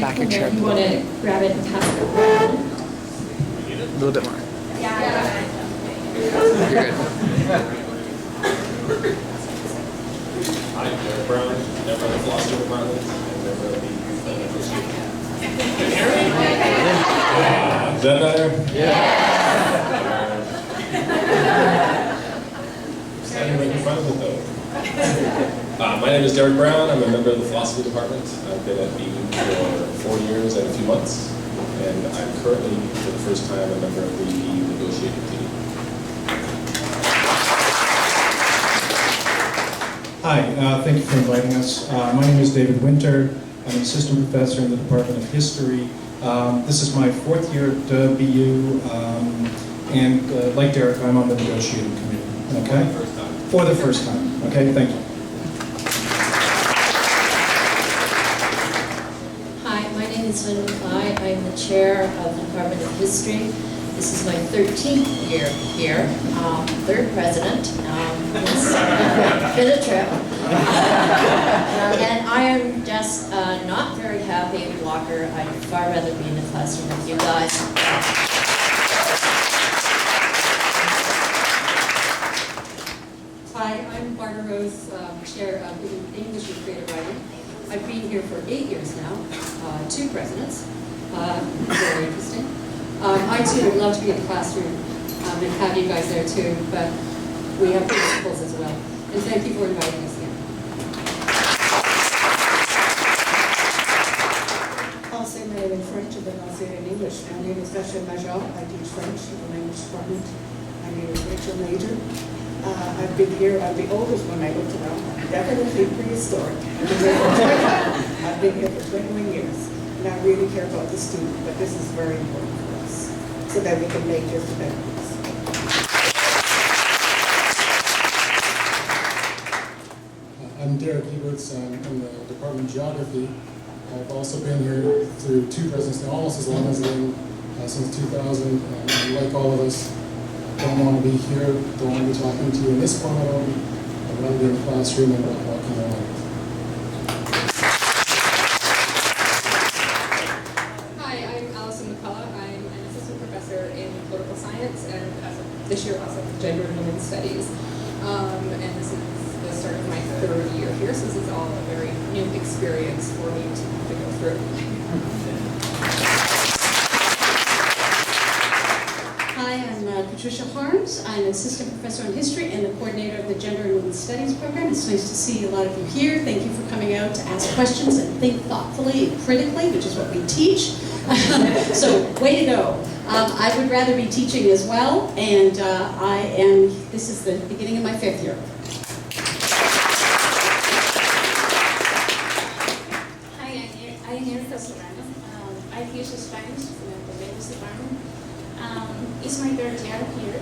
microphone there. If you want to grab it and pass it around. A little bit more. Yeah. You're good. Hi, Derek Brown, member of the philosophy department, and member of the Is that better? Yeah. Standing right in front of it though. My name is Derek Brown. I'm a member of the philosophy department. I've been at BU for 4 years and a few months, and I'm currently, for the first time, a member of the negotiating team. Hi, thank you for inviting us. My name is David Winter. I'm an assistant professor in the Department of History. This is my 4th year at BU, and like Derek, I'm on the negotiating committee. Okay? For the first time. Okay, thank you. Hi, my name is Linda Clyde. I'm the chair of the Department of History. This is my 13th year here, 3rd president. It's been a trip. And I am just not very happy blocker. I'd far rather be in the classroom with you guys. Hi, I'm Barbara Rose, chair of English and Creative Writing. I've been here for 8 years now, 2 presidents. Very interesting. I too would love to be in the classroom and have you guys there too, but we have principals as well. And thank you for inviting us here. I'll say my name in French and then I'll say it in English. My name is Rachel Major. I teach French in the language department. My name is Rachel Major. I've been here, I'm the oldest when I looked around. Definitely prehistoric. I've been here for 21 years. And I really care about the student, but this is very important for us so that we can make this better. I'm Derek Eberts. I'm in the Department of Geography. I've also been here through 2 presidents, now almost as long as I've been since 2000. And like all of us, don't want to be here, don't want to be talking to you in this format only. I'd rather be in the classroom and walking around. Hi, I'm Alison McCullough. I'm an assistant professor in political science and this year also gender and women's studies. And this is the start of my 3rd year here, so this is all a very new experience for me to go through. Hi, I'm Patricia Harms. I'm an assistant professor in history and the coordinator of the Gender and Women's Studies program. It's nice to see a lot of you here. Thank you for coming out to ask questions and think thoughtfully and critically, which is what we teach. So, way to go. I would rather be teaching as well, and this is the beginning of my 5th year. Hi, I'm Erika Serrano. I teach Spanish in the language department. It's my 3rd year here.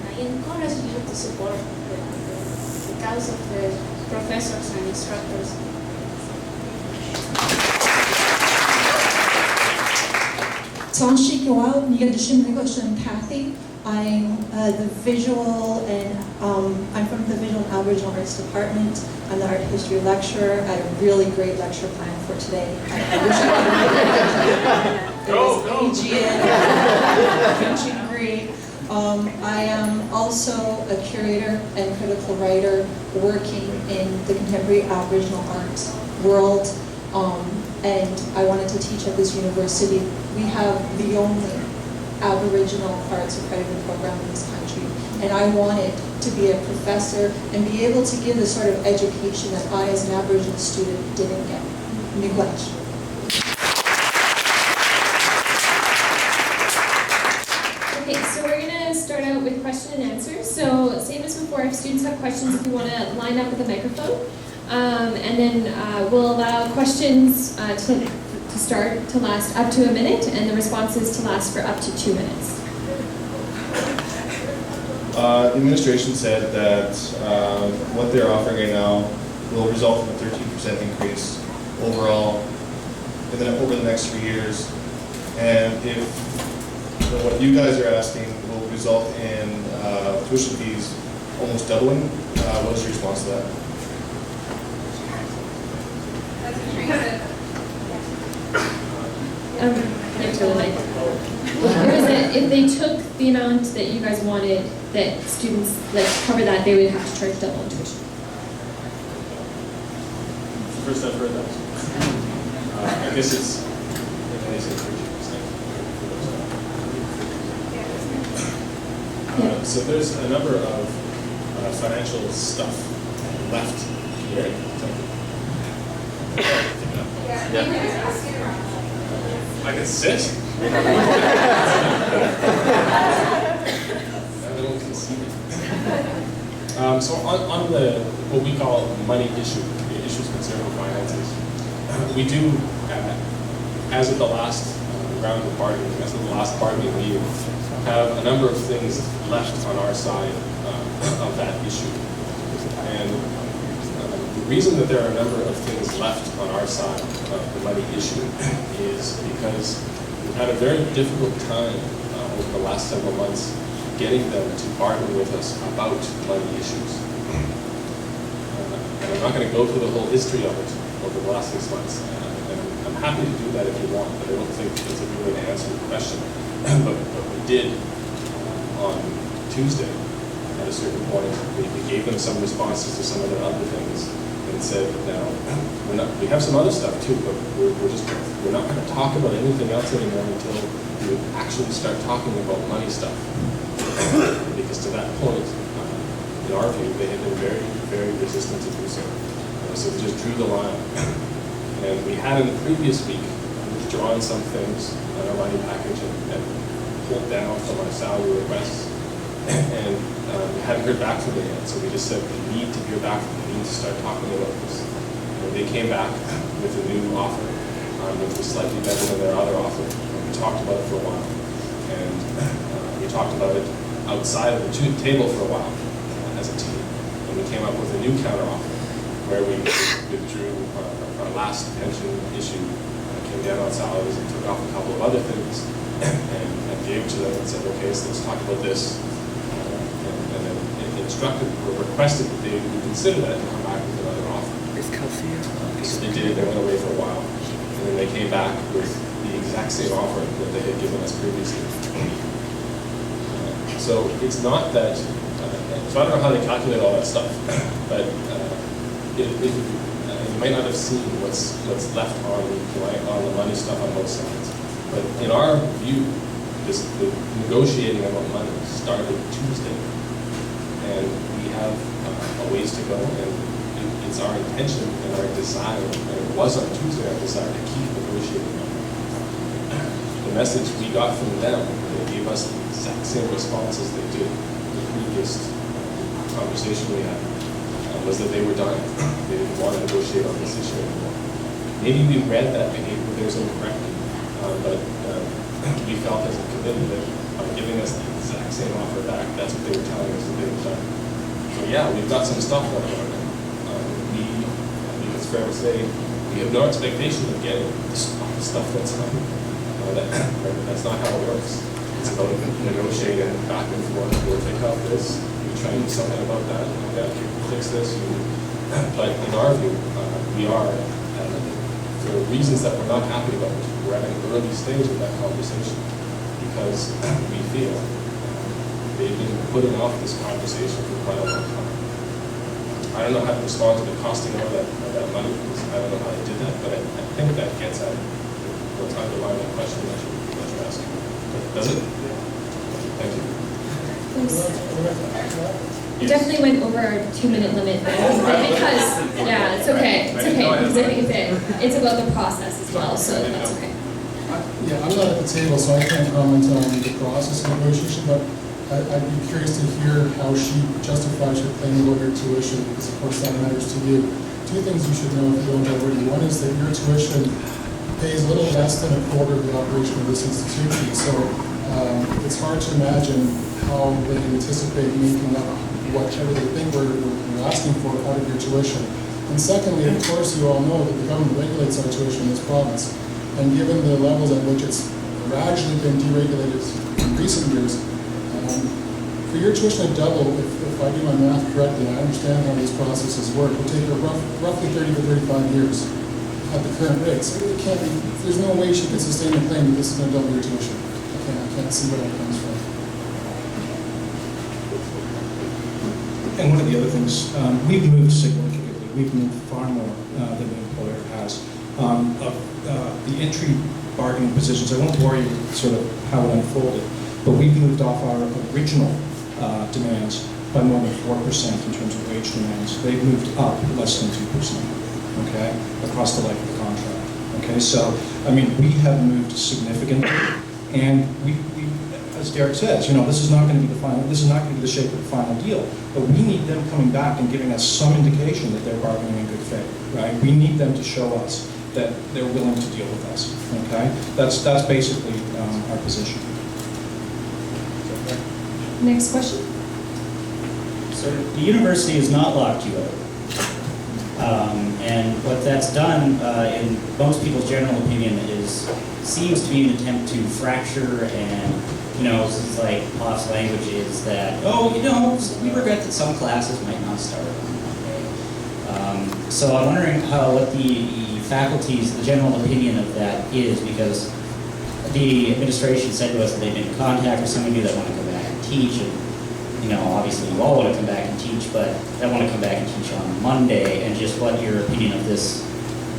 I encourage you to support the cause of the professors and instructors. Tashi Gawal, Niyadishim English and Kathy. I'm the visual and I'm from the Visual and Aboriginal Arts Department. I'm the art history lecturer. I had a really great lecture planned for today. I wish I could. It was Aegean, ancient Greek. I am also a curator and critical writer working in the contemporary Aboriginal arts world. And I wanted to teach at this university. We have the only Aboriginal arts accredited program in this country. And I wanted to be a professor and be able to give the sort of education that I as an Aboriginal student didn't get. Neglect. Okay, so we're going to start out with question and answer. So same as before, if students have questions, if you want to line up with the microphone. And then we'll allow questions to start to last up to a minute, and the responses to last for up to 2 minutes. The administration said that what they're offering right now will result in a 13% increase overall over the next 3 years. And if what you guys are asking will result in tuition fees almost doubling, what is your response to that? That's Next to the mic. Or is it, if they took the amount that you guys wanted, that students, like, cover that, they would have to charge double in tuition? First I've heard that. I guess it's, they say 13%. So there's a number of financial stuff left here. I can sit. Everyone can see me. So on the what we call money issue, the issues concerning finances, we do, as of the last round of bargaining, as of the last bargaining meeting, have a number of things left on our side of that issue. And the reason that there are a number of things left on our side of the money issue is because we've had a very difficult time over the last several months getting them to bargain with us about money issues. And I'm not going to go through the whole history of it over the last 6 months. And I'm happy to do that if you want, but I don't think it's a good way to answer the question. but we did on Tuesday at a certain point. We gave them some responses to some of their other things and said, now, we have some other stuff too, but we're not going to talk about anything else anymore until we actually start talking about money stuff. Because to that point, in our view, they had been very, very resistant to do so. So we just drew the line. And we had in the previous week withdrawn some things on our money package and pulled down from our salary requests. And we hadn't heard back from them yet, so we just said we need to hear back from them. We need to start talking about this. And they came back with a new offer, which was slightly better than their other offer. And we talked about it for a while. And we talked about it outside of the table for a while as a team. And we came up with a new counteroffer where we withdrew our last pension issue, came down on salaries and took off a couple of other things and gave to them and said, okay, so let's talk about this. And then instructed or requested that they would consider that and come back with another offer. So they did, they went away for a while. And then they came back with the exact same offer that they had given us previously. So it's not that, so I don't know how they calculate all that stuff, but you might not have seen what's left on the money stuff on both sides. But in our view, the negotiating about money started Tuesday, and we have a ways to go, and it's our intention and our desire, and it was on Tuesday our desire to keep negotiating on it. The message we got from them, they gave us the exact same response as they did the previous conversation we had, was that they were done. They didn't want to negotiate on this issue anymore. Maybe we read that behavior there incorrectly, but we felt as a committee that by giving us the exact same offer back, that's what they were telling us that they were done. So yeah, we've got some stuff going on. I think it's fair to say we have no expectation of getting the stuff that's coming. That's not how it works. It's about negotiating back and forth. We'll take out this, we try and do something about that, fix this. But in our view, we are, for reasons that we're not happy about, we're at an early stage of that conversation because we feel they've been putting off this conversation for quite a long time. I don't know how to respond to the costing of that money, because I don't know how they did that, but I think that gets at what's underlying the question that you're asking. Does it? Thank you. We definitely went over our 2-minute limit, but because, yeah, it's okay, because I think it's about the process as well, so that's okay. Yeah, I'm not at the table, so I can't comment on the process of negotiation, but I'd be curious to hear how she justifies her claim about her tuition, because of course that matters to you. 2 things you should know if you don't already. One is that your tuition pays a little less than a quarter of the operation of this institution, so it's hard to imagine how they anticipate making up whatever they think we're asking for out of your tuition. And secondly, of course, you all know that the government regulates our tuition in this province. And given the levels at which it's gradually been deregulated in recent years, for your tuition to double, if I do my math correctly, I understand how these processes work, it will take roughly 30 to 35 years. at the current rates. It can't be, there's no way she could sustain a claim that this is going to double your tuition. I can't see where that comes from. And one of the other things, we've moved significantly. We've moved far more than the employer has. The entry bargaining positions, I won't bore you with sort of how it unfolded, but we've moved off our original demands by more than 4% in terms of wage demands. They've moved up less than 2%, okay, across the life of the contract. Okay, so, I mean, we have moved significantly, and we as Derek says, you know, this is not going to be the final, this is not going to be the shape of the final deal, but we need them coming back and giving us some indication that they're bargaining in good faith, right? We need them to show us that they're willing to deal with us, okay? That's basically our position. Next question. So the university has not locked you out. And what that's done, in most people's general opinion, seems to be an attempt to fracture and, you know, this is like Hoff's language is that, oh, you know, we regret that some classes might not start on Monday. So I'm wondering what the faculty's, the general opinion of that is, because the administration said to us that they've been in contact with some of you that want to come back and teach, and you know, obviously you all want to come back and teach, but they want to come back and teach on Monday, and just what your opinion of this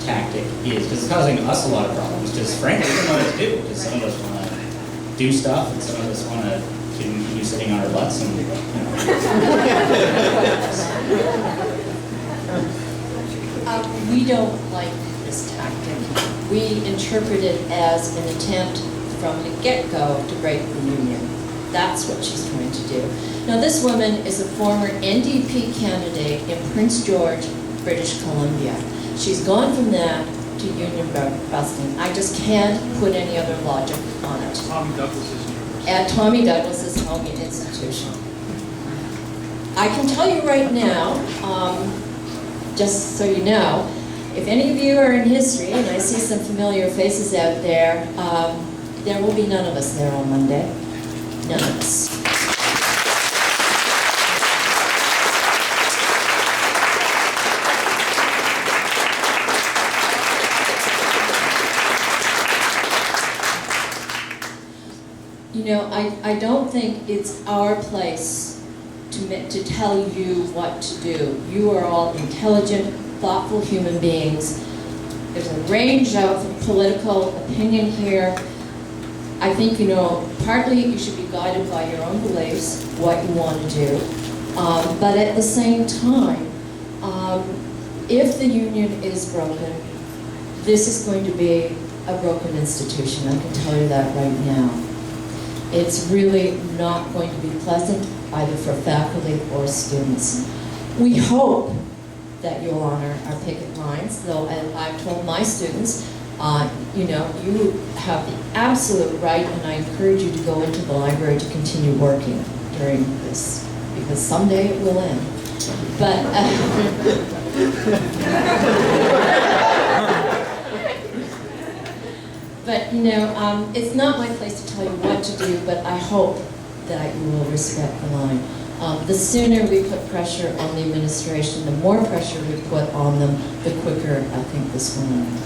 tactic is, because it's causing us a lot of problems, because frankly we don't know what to do, because some of us want to do stuff, and some of us want to continue sitting on our butts, and, you know. We don't like this tactic. We interpret it as an attempt from the get-go to break the union. That's what she's trying to do. Now, this woman is a former NDP candidate in Prince George, British Columbia. She's gone from that to union busting. I just can't put any other logic on it. Tommy Douglas's university. At Tommy Douglas's home institution. I can tell you right now, just so you know, if any of you are in history, and I see some familiar faces out there, there will be none of us there on Monday. None of us. You know, I don't think it's our place to tell you what to do. You are all intelligent, thoughtful human beings. There's a range of political opinion here. I think, you know, partly you should be guided by your own beliefs, what you want to do. But at the same time, if the union is broken, this is going to be a broken institution. I can tell you that right now. It's really not going to be pleasant either for faculty or students. We hope that you'll honor our picket lines, though I've told my students, you know, you have the absolute right, and I encourage you to go into the library to continue working during this, because someday it will end. But, but you know, it's not my place to tell you what to do, but I hope that you will respect the line. The sooner we put pressure on the administration, the more pressure we put on them, the quicker I think this will end.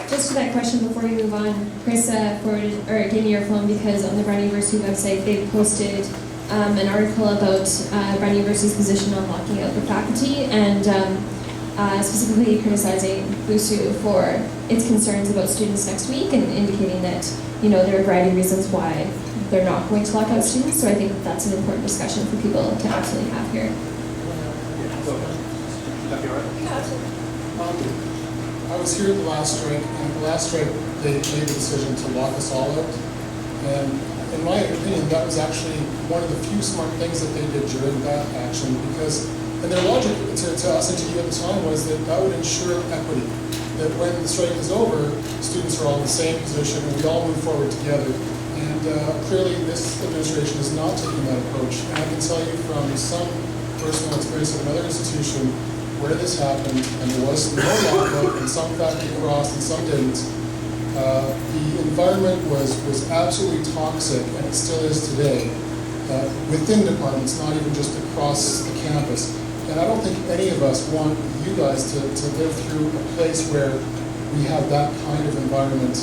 Just to that question before we move on, Chris gave me your phone because on the Brown University website they posted an article about Brown University's position on locking out the faculty, and specifically criticizing BUSU for its concerns about students next week, and indicating that, you know, there are a variety of reasons why they're not going to lock out students. So I think that's an important discussion for people to absolutely have here. I was here at the last strike, and at the last strike they made the decision to lock us all out. And in my opinion, that was actually one of the few smart things that they did during that action, because, and their logic to us and to you at the time was that that would ensure equity. That when the strike is over, students are all in the same position and we all move forward together. And clearly this administration is not taking that approach. And I can tell you from some personal experience at another institution where this happened, and there was no lockout, and some faculty crossed and some didn't, the environment was absolutely toxic, and it still is today. within departments, not even just across the campus. And I don't think any of us want you guys to live through a place where we have that kind of environment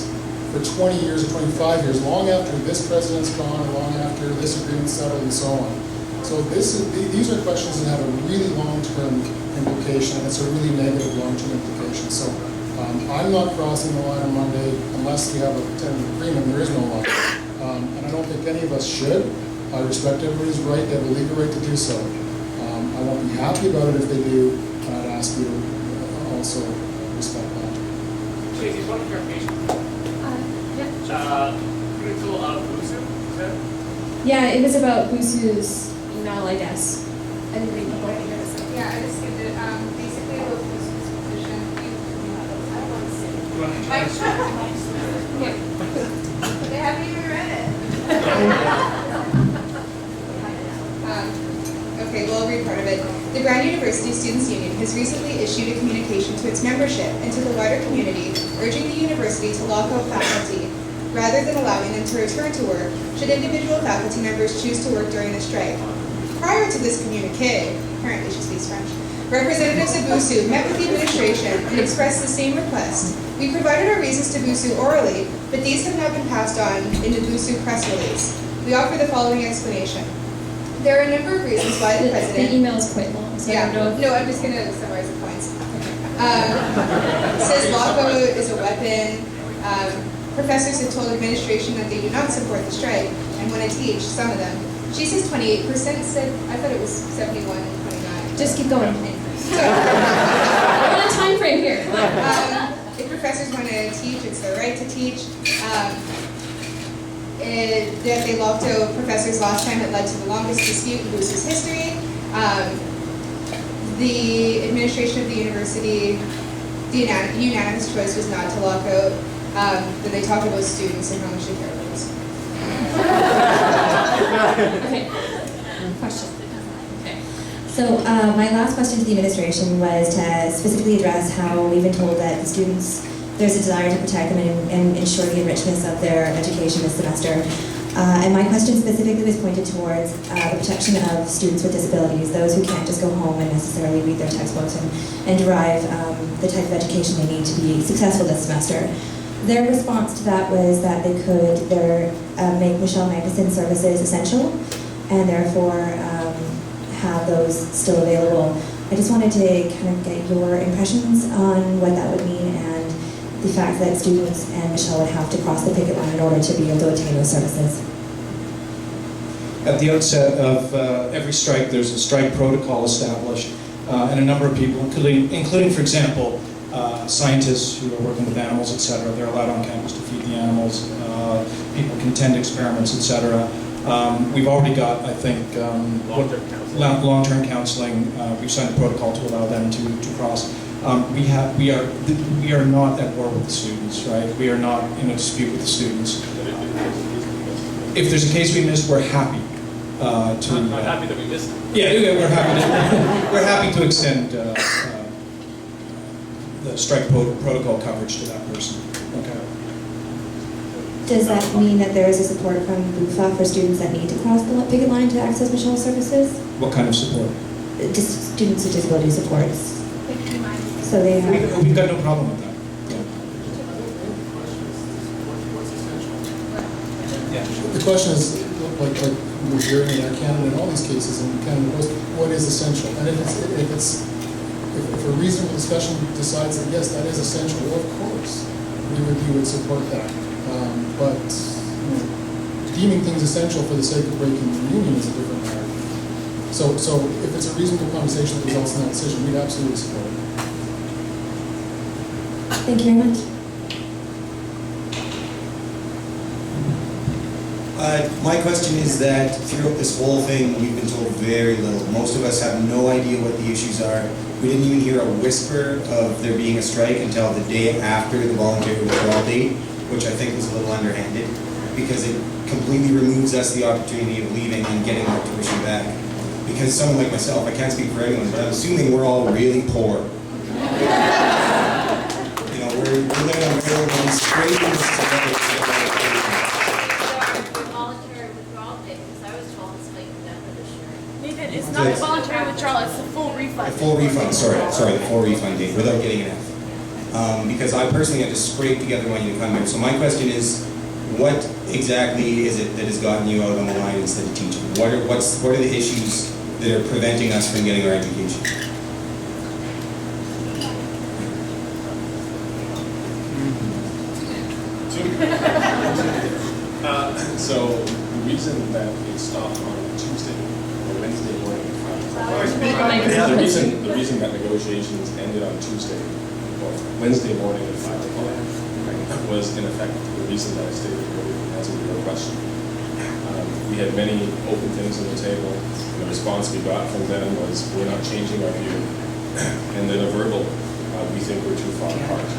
for 20 years or 25 years, long after this president's gone, or long after this agreement's settled, and so on. So these are questions that have a really long-term implication, and it's a really negative long-term implication. So I'm not crossing the line on Monday unless we have a tentative agreement. There is no line. And I don't think any of us should. I respect everybody's right. They have a legal right to do so. I won't be happy about it if they do, and I'd ask you to also respect that. Tracy, one clarification. Critical of BUFA, is that? Yeah, it was about Busu's email, I guess. I didn't read the whole thing. Yeah, I just skipped it. Basically, about Busu's position, I don't want to say. You want to try They haven't even read it. Okay, well, I'll read part of it. The Brown University Students' Union has recently issued a communication to its membership and to the wider community urging the university to lock out faculty rather than allowing them to return to work should individual faculty members choose to work during the strike. Prior to this communique, apparently she speaks French, representatives of BUSU met with the administration and expressed the same request. We provided our reasons to BUSU orally, but these have now been passed on in the BUSU press release. We offer the following explanation. There are a number of reasons why the president... The email is quite long, so I don't know if... No, I'm just going to summarize the points. Says lockout is a weapon. Professors have told administration that they do not support the strike and want to teach, some of them. She says 28% said, I thought it was 71 and 29. Just keep going. So, I want a time frame here. If professors want to teach, it's their right to teach. That they locked out professors last time, it led to the longest dispute in BUSU's history. The administration of the university, the unanimous choice was not to lock out. Then they talk about students and how much they care about us. Okay. Question. Okay. So my last question to the administration was to specifically address how we've been told that the students, there's a desire to protect them and ensure the enrichment of their education this semester. And my question specifically was pointed towards the protection of students with disabilities, those who can't just go home and necessarily read their textbooks and derive the type of education they need to be successful this semester. Their response to that was that they could make Michelle Magnuson services essential and therefore have those still available. I just wanted to kind of get your impressions on what that would mean and the fact that students and Michelle would have to cross the picket line in order to be able to obtain those services. At the outset of every strike, there's a strike protocol established, and a number of people, including for example, scientists who are working with animals, etc. They're allowed on campus to feed the animals. People can attend experiments, etc. We've already got, I think, long-term counseling. We've signed a protocol to allow them to cross. We are not at war with the students, right? We are not in a dispute with the students. If there's a case we missed, we're happy to. I'm happy that we missed it. Yeah, we're happy to extend the strike protocol coverage to that person. Okay. Does that mean that there is a support from BUFA for students that need to cross the picket line to access Michelle's services? What kind of support? Just students with disability supports. So they have... We've got no problem with that. Yeah. The question is, like we're hearing in Canada in all these cases, and Canada Post, what is essential? And if a reasonable discussion decides that yes, that is essential, well, of course, we would support that. But deeming things essential for the sake of breaking the union is a different matter. So if it's a reasonable conversation that results in that decision, we'd absolutely support it. Thank you very much. My question is that throughout this whole thing, we've been told very little. Most of us have no idea what the issues are. We didn't even hear a whisper of there being a strike until the day after the voluntary withdrawal date, which I think was a little underhanded, because it completely removes us the opportunity of leaving and getting our tuition back. Because someone like myself, I can't speak for anyone, but I'm assuming we're all really poor. We're living on very low scraping this together. Voluntary withdrawal date, because I was told it's Not a voluntary withdrawal, it's a full refund. The full refund, sorry, the full refund date, without getting an F. Because I personally had to scrape together money to come here. So my question is, what exactly is it that has gotten you out on the line instead of teaching? What are the issues that are preventing us from getting our education? So the reason that it stopped on Tuesday or Wednesday morning, the reason that negotiations ended on Tuesday or Wednesday morning at 5 o'clock was in effect the reason that I stated earlier in answer to your question. We had many open things on the table, and the response we got from them was, we're not changing our view, and then a verbal, we think we're too far apart.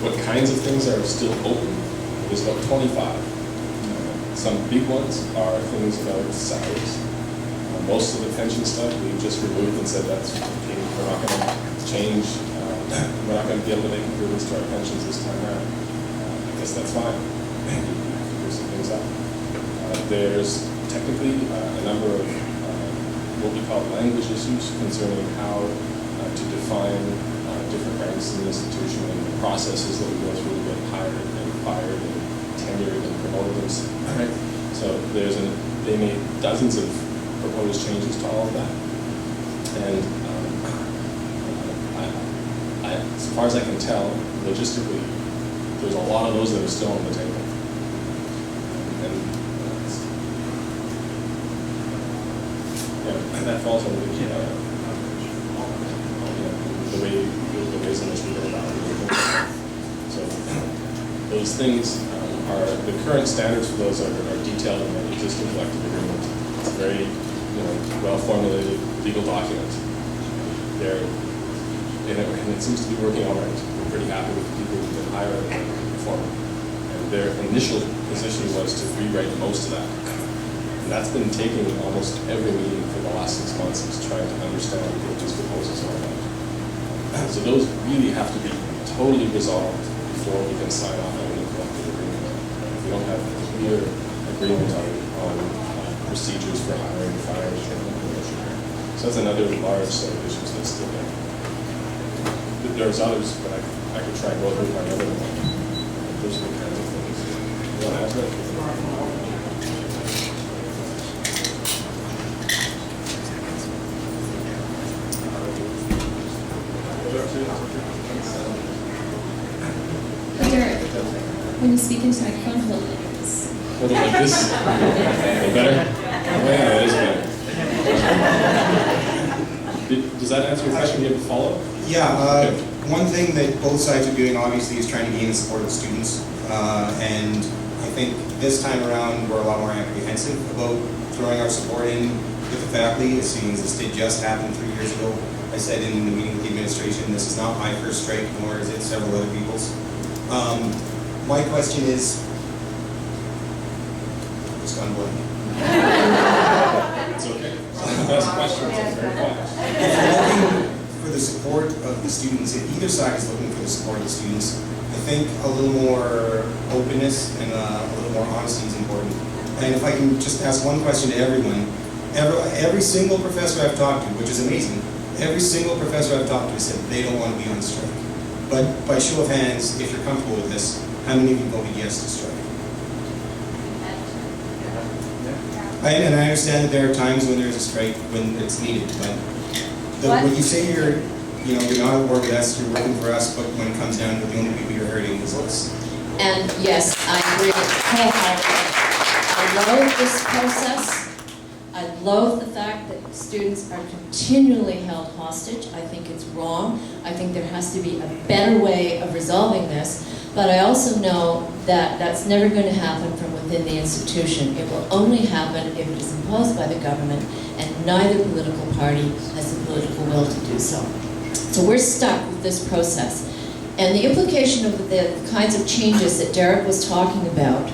What kinds of things are still open? There's about 25. Some big ones are things about salaries. Most of the pension stuff we've just removed and said that's okay, we're not going to change, we're not going to be able to make improvements to our pensions this time around. I guess that's fine. There's some things up. There's technically a number of what we call language issues concerning how to define different ranks in the institution and the processes that we go through to get hired and fired and tenured and promoted. Right? So they made dozens of proposed changes to all of that. And as far as I can tell, logistically, there's a lot of those that are still on the table. And that falls under the ways in which we go about it. So those things the current standards for those are detailed in the existing collective agreement. It's a very well-formulated legal document. And it seems to be working all right. We're pretty happy with the people who've been hired and performing. And their initial position was to rewrite most of that. And that's been taking almost every meeting for the last 6 months, is trying to understand what these proposals are about. So those really have to be totally resolved before we can sign off on any collective agreement. If we don't have a clear agreement on procedures for hiring, firing, and promotion. So that's another large set of issues that's still there. There's others, but I could try and go through my other one. Those are the kinds of things. You want to ask that? Derek, when you speak into the microphone, hold it like this. Hold it like this? Better? Oh, yeah, that is better. Does that answer your question? Do you have a follow-up? Yeah, one thing that both sides are doing obviously is trying to gain the support of the students. And I think this time around we're a lot more apprehensive about throwing our support in with the faculty. It seems this did just happen 3 years ago. I said in the meeting with the administration, this is not my first strike, nor is it several other people's. My question is, it's gone blank. It's okay. It's the best question. It's very fast. If you're looking for the support of the students, if either side is looking for the support of the students, I think a little more openness and a little more honesty is important. And if I can just ask one question to everyone, every single professor I've talked to, which is amazing, every single professor I've talked to said they don't want to be on strike. But by show of hands, if you're comfortable with this, how many of you voted yes to strike? And I understand that there are times when there's a strike when it's needed, but when you say you're not at war with us, you're working for us, but when it comes down to the only people you're hurting is us. And yes, I agree wholeheartedly. I loathe this process. I loathe the fact that students are continually held hostage. I think it's wrong. I think there has to be a better way of resolving this. But I also know that that's never going to happen from within the institution. It will only happen if it is imposed by the government, and neither political party has the political will to do so. So we're stuck with this process. And the implication of the kinds of changes that Derek was talking about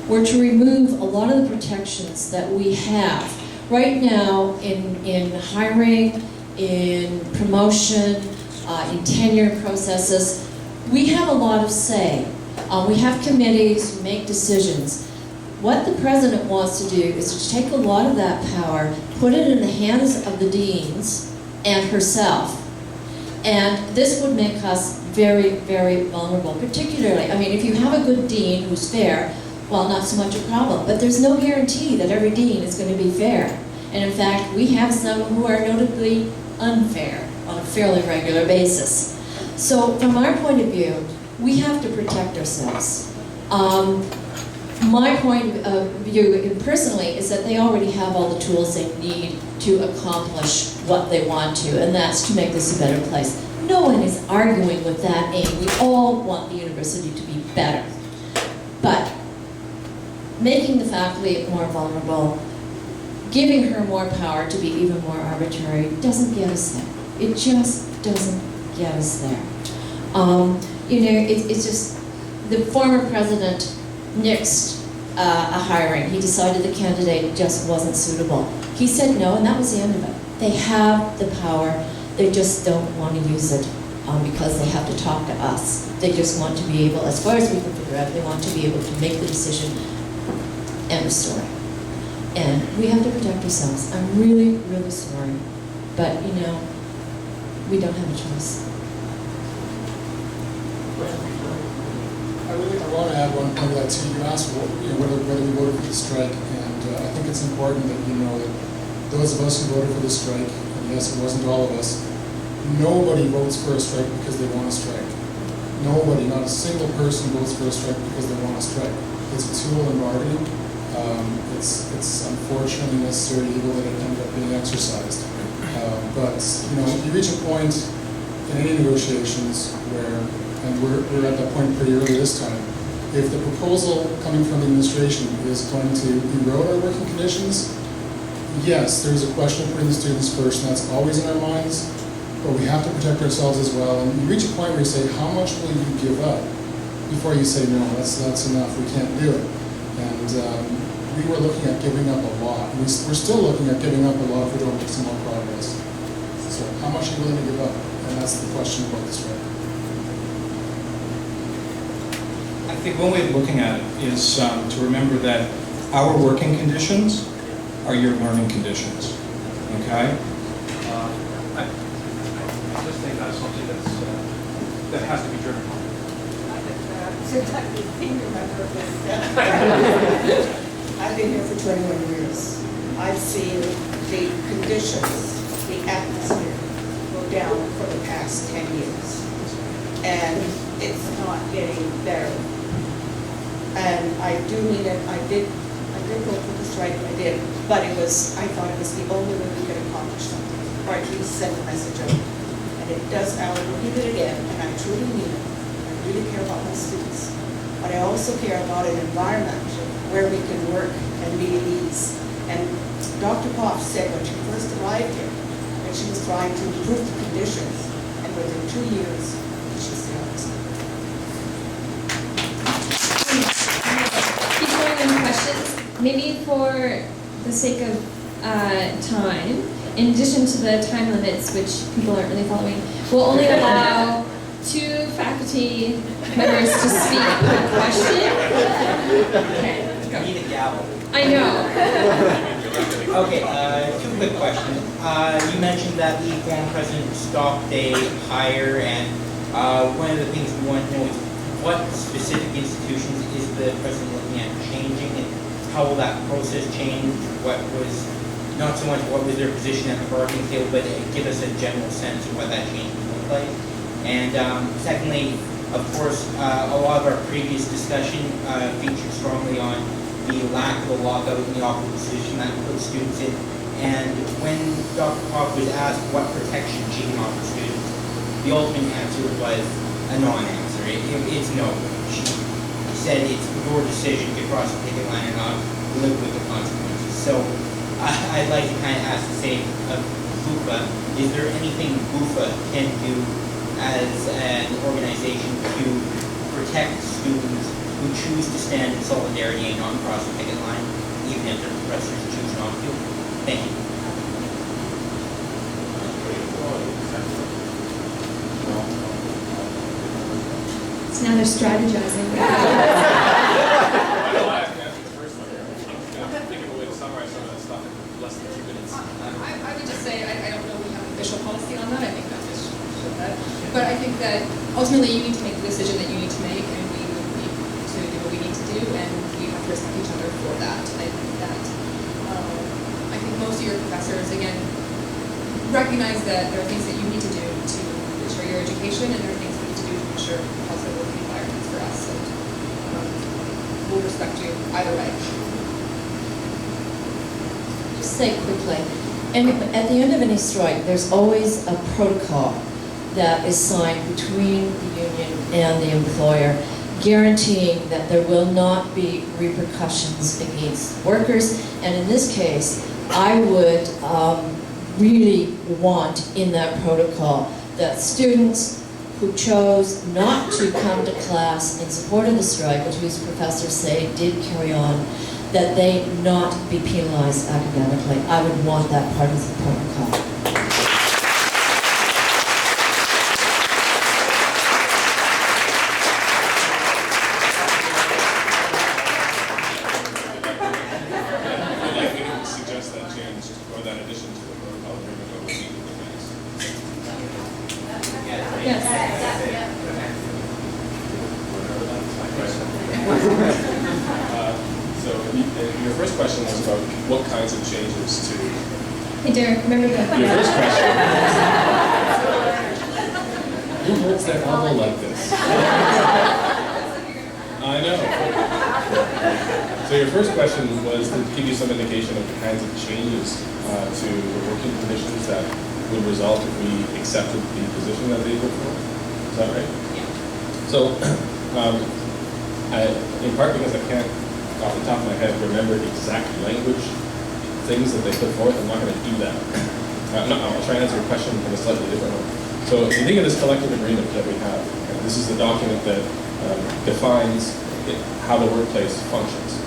were to remove a lot of the protections that we have right now in hiring, in promotion, in tenure processes. We have a lot of say. We have committees who make decisions. What the president wants to do is to take a lot of that power, put it in the hands of the deans and herself. And this would make us very, very vulnerable, particularly, I mean, if you have a good dean who's fair, well, not so much a problem, but there's no guarantee that every dean is going to be fair. And in fact, we have some who are notably unfair on a fairly regular basis. So from our point of view, we have to protect ourselves. My point of view personally is that they already have all the tools they need to accomplish what they want to, and that's to make this a better place. No one is arguing with that aim. We all want the university to be better. But making the faculty more vulnerable, giving her more power to be even more arbitrary doesn't get us there. It just doesn't get us there. You know, it's just, the former president nixed a hiring. He decided the candidate just wasn't suitable. He said no, and that was the end of it. They have the power, they just don't want to use it because they have to talk to us. They just want to be able, as far as we can figure out, they want to be able to make the decision. End of story. And we have to protect ourselves. I'm really, really sorry. But, you know, we don't have a choice. I want to add one point to that too. You asked whether we voted for the strike, and I think it's important that you know that those of us who voted for the strike, and yes, it wasn't all of us, nobody votes for a strike because they want to strike. Nobody, not a single person votes for a strike because they want to strike. It's a tool in bargaining. It's unfortunately necessary evil that it ended up being exercised. But you know, you reach a point in any negotiations where, and we're at that point pretty early this time, if the proposal coming from the administration is going to erode our working conditions, yes, there's a question of putting the students first, and that's always in our minds, but we have to protect ourselves as well. And you reach a point where you say, how much will you give up before you say, no, that's enough, we can't do it. And we were looking at giving up a lot. We're still looking at giving up a lot if we don't make some more progress. So how much are you willing to give up? And that's the question about this right. I think one way of looking at it is to remember that our working conditions are your learning conditions, okay? I just think that's something that has to be driven home. I've been here for 21 years. I've seen the conditions, the atmosphere go down for the past 10 years. And it's not getting better. And I do mean it, I did go for the strike, I did, but I thought it was the only way we could accomplish something, or at least send a message out. And it does, I'll repeat it again, and I truly mean it. I really care about my students. But I also care about an environment where we can work and be at ease. And Dr. Poff said when she first arrived here, that she was trying to improve the conditions, and within 2 years, she's the opposite. Keep going on questions. Maybe for the sake of time, in addition to the time limits, which people aren't really following, we'll only allow 2 faculty members to speak per question. Okay. I need a gavel. I know. Okay, 2 quick questions. You mentioned that the former president stopped a hire, and one of the things we want to know is what specific institutions is the president looking at changing, and how will that process change? What was, not so much what was their position at the bargaining table, but give us a general sense of what that change would look like. And secondly, of course, a lot of our previous discussion featured strongly on the lack of a lockout and the awkward position that put students in. And when Dr. Poff was asked what protection she can offer students, the ultimate answer was a non-answer. It's no. She said it's your decision to cross the picket line or not, live with the consequences. So I'd like to kind of ask the same of BUFA. Is there anything BUFA can do as an organization to protect students who choose to stand in solidarity and not cross the picket line, even if their professors choose not to? Thank you. So now they're strategizing. But I think that ultimately you need to make the decision that you need to make, and we need to do what we need to do, and we have to respect each other for that. I think that I think most of your professors, again, recognize that there are things that you need to do to ensure your education, and there are things we need to do to ensure positive working environments for us. And we'll respect you either way. Just say quickly, and at the end of any strike, there's always a protocol that is signed between the union and the employer, guaranteeing that there will not be repercussions against workers. And in this case, I would really want in that protocol that students who chose not to come to class in support of the strike, which these professors say did carry on, that they not be penalized academically. I would want that part of the protocol. Your first question was about what kinds of changes to... Hey Derek, remember that. Your first question. Who holds their elbow like this? I know. So your first question was to give you some indication of the kinds of changes to the working conditions that would result if we accepted the position that they put forward. Is that right? Yeah. So, in part because I can't, off the top of my head, remember exact language, things that they put forth, I'm not going to do that. I'll try and answer your question in a slightly different way. So if you think of this collective agreement that we have, this is the document that defines how the workplace functions.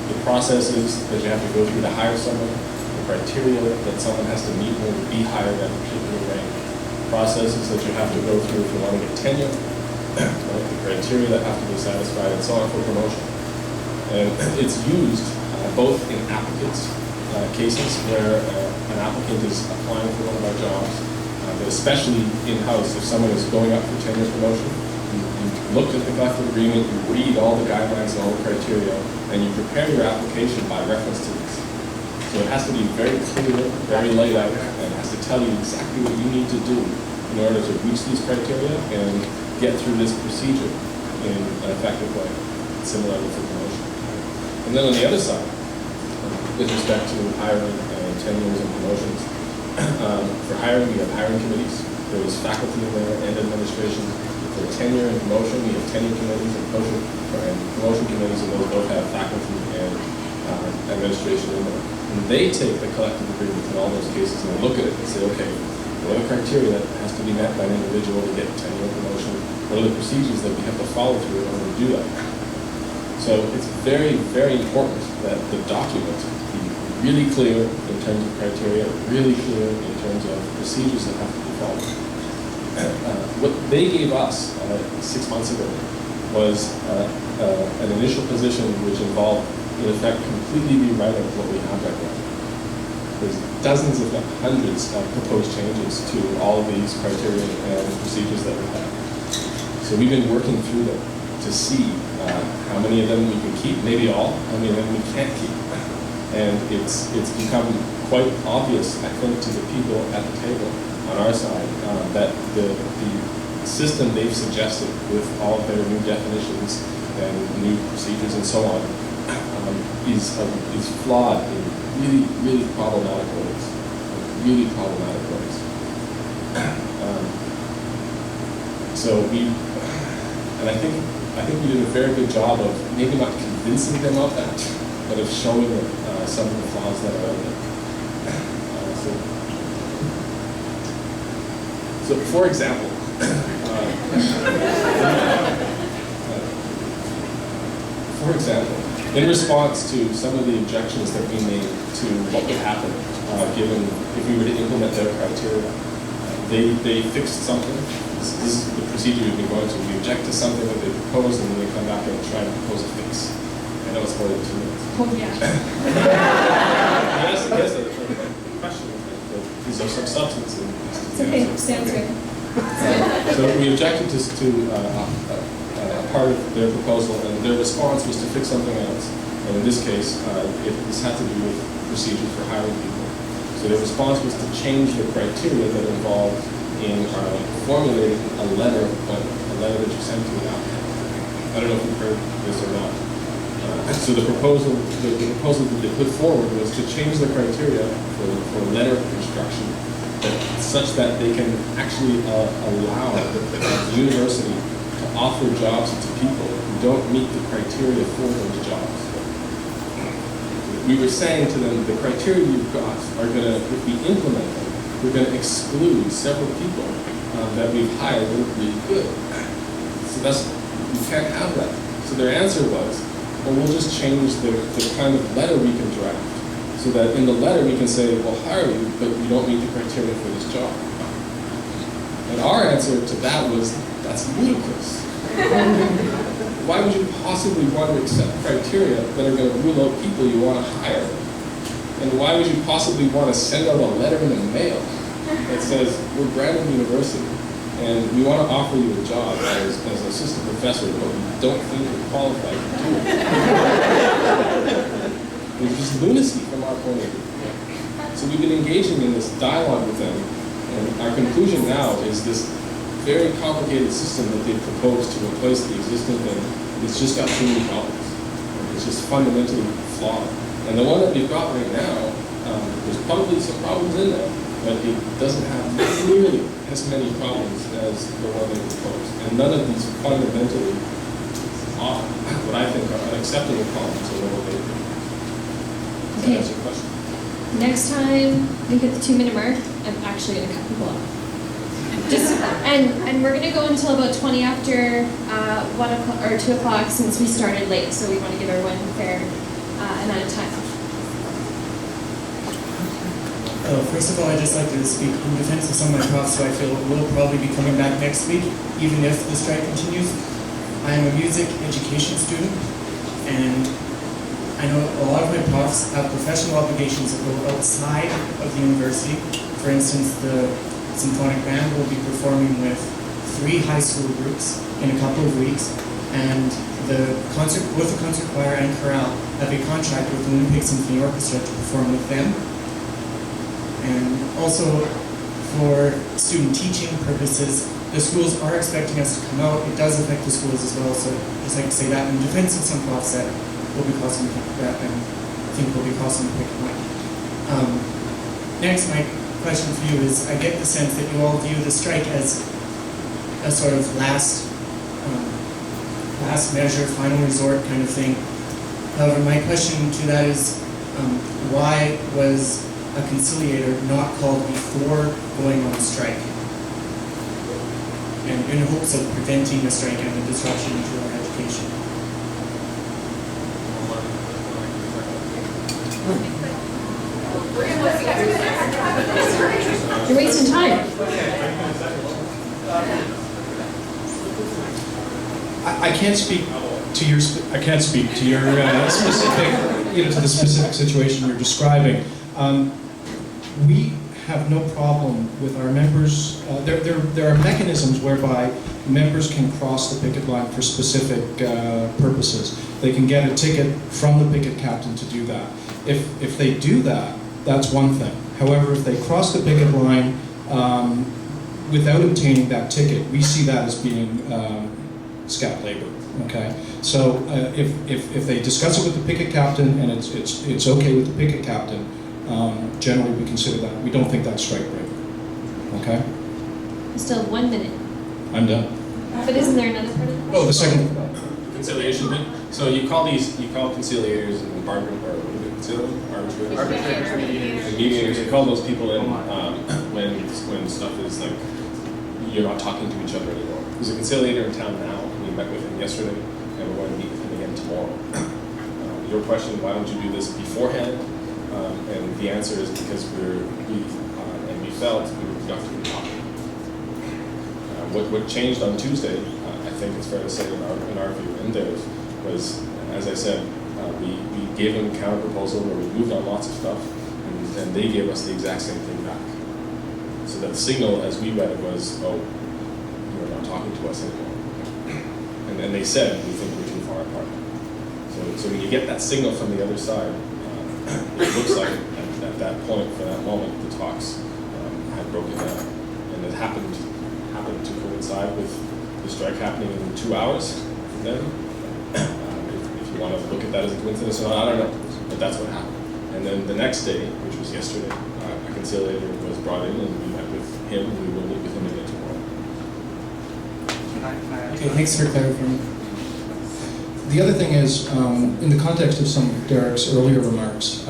The processes that you have to go through to hire someone, the criteria that someone has to meet in order to be hired at a particular rank, processes that you have to go through if you want to get tenure, the criteria that have to be satisfied, and so on for promotion. And it's used both in applicants' cases where an applicant is applying for one of our jobs, but especially in-house if someone is going up for tenure promotion. You look at the collective agreement, you read all the guidelines and all the criteria, and you prepare your application by reference to this. So it has to be very clear, very laid out, and it has to tell you exactly what you need to do in order to reach these criteria and get through this procedure in an effective way, similarly for promotion. And then on the other side, with respect to hiring and tenures and promotions, for hiring we have hiring committees. There's faculty in there and administration. For tenure and promotion, we have tenure committees and promotion committees, and those both have faculty and administration in there. And they take the collective agreement in all those cases and they look at it and say, okay, what are the criteria that has to be met by an individual to get tenure and promotion? What are the procedures that we have to follow through in order to do that? So it's very, very important that the document be really clear in terms of criteria, really clear in terms of procedures that have to be followed. What they gave us 6 months ago was an initial position which involved, in effect, completely rewriting what we have right now. There's dozens, if not hundreds, of proposed changes to all of these criteria and procedures that we have. So we've been working through them to see how many of them we can keep, maybe all, how many of them we can't keep. And it's become quite obvious, I think, to the people at the table on our side that the system they've suggested with all of their new definitions and new procedures and so on is flawed in really, really problematic ways. Really problematic ways. And I think we did a very good job of maybe not convincing them of that, but of showing them some of the flaws that are out there. So for example, in response to some of the objections that we made to what would happen given if we were to implement their criteria, they fixed something. This is the procedure we've been going through. We object to something that they propose, and then they come back and try and propose a fix. I know it's more than 2 minutes. Oh, yeah. Yes, the question is that is there some substance in this? It's okay, sounds good. So we objected to part of their proposal, and their response was to fix something else. And in this case, this had to do with procedure for hiring people. So their response was to change the criteria that involved in formulating a letter that you send to an applicant. I don't know if you've heard this or not. So the proposal that they put forward was to change the criteria for letter construction such that they can actually allow the university to offer jobs to people who don't meet the criteria for those jobs. We were saying to them, the criteria you've got are going to, if we implement them, we're going to exclude several people that we've hired that are really good. So we can't have that. So their answer was, well, we'll just change the kind of letter we can draft so that in the letter we can say, we'll hire you, but you don't meet the criteria for this job. And our answer to that was, that's ludicrous. Why would you possibly want to accept criteria that are going to rule out people you want to hire? And why would you possibly want to send out a letter in the mail that says, we're Brandon University, and we want to offer you a job as an assistant professor, but we don't think you're qualified to do it? It's just lunacy from our point of view. So we've been engaging in this dialogue with them, and our conclusion now is this very complicated system that they've proposed to replace the existing thing. It's just got too many problems. It's just fundamentally flawed. And the one that we've got right now, there's probably some problems in there, but it doesn't have nearly as many problems as the one they proposed. And none of these fundamentally are what I think are unacceptable problems in the way they do. Does that answer your question? Next time we hit the 2-minute mark, I'm actually going to cut people off. And we're going to go until about 20 after 1 o'clock or 2 o'clock since we started late, so we want to give everyone a fair amount of time. First of all, I'd just like to speak in defense of some of my profs who I feel will probably be coming back next week, even if the strike continues. I am a music education student, and I know a lot of my profs have professional obligations that go outside of the university. For instance, the symphonic band will be performing with 3 high school groups in a couple of weeks, and both the concert choir and chorale have a contract with the Winnipeg Symphony Orchestra to perform with them. And also, for student teaching purposes, the schools are expecting us to come out. It does affect the schools as well, so I'd just like to say that in defense of some profs that will be crossing that and I think will be crossing the picket line. Next, my question for you is, I get the sense that you all view the strike as a sort of last measure, final resort kind of thing. However, my question to that is, why was a conciliator not called before going on strike? And in hopes of preventing the strike and the disruption to our education. You're wasting time. I can't speak to your specific, to the specific situation you're describing. We have no problem with our members. There are mechanisms whereby members can cross the picket line for specific purposes. They can get a ticket from the picket captain to do that. If they do that, that's one thing. However, if they cross the picket line without obtaining that ticket, we see that as being scout labor. Okay, so if they discuss it with the picket captain and it's okay with the picket captain, generally we consider that. We don't think that's strike breaker. Okay. You still have 1 minute. I'm done. But isn't there another part of the question? Oh, the second. Conciliation bit. So you call conciliators and arbitrators and mediators. You call those people in when stuff is like you're not talking to each other anymore. There's a conciliator in town now. We met with him yesterday, and we're going to meet with him again tomorrow. Your question: why don't you do this beforehand? And the answer is because we felt we were productively talking. What changed on Tuesday, I think it's fair to say in our view and theirs, was, as I said, we gave them a counter proposal where we moved on lots of stuff, and they gave us the exact same thing back. So that the signal, as we read it, was, oh, talking to us anymore. And then they said, we think we're too far apart. So when you get that signal from the other side, it looks like at that point, for that moment, the talks had broken down. And it happened to coincide with the strike happening in 2 hours from then. If you want to look at that as a coincidence or not, I don't know. But that's what happened. And then the next day, which was yesterday, a conciliator was brought in and we met with him. We will meet with him again tomorrow. Okay, thanks for clarifying. The other thing is, in the context of some of Derek's earlier remarks,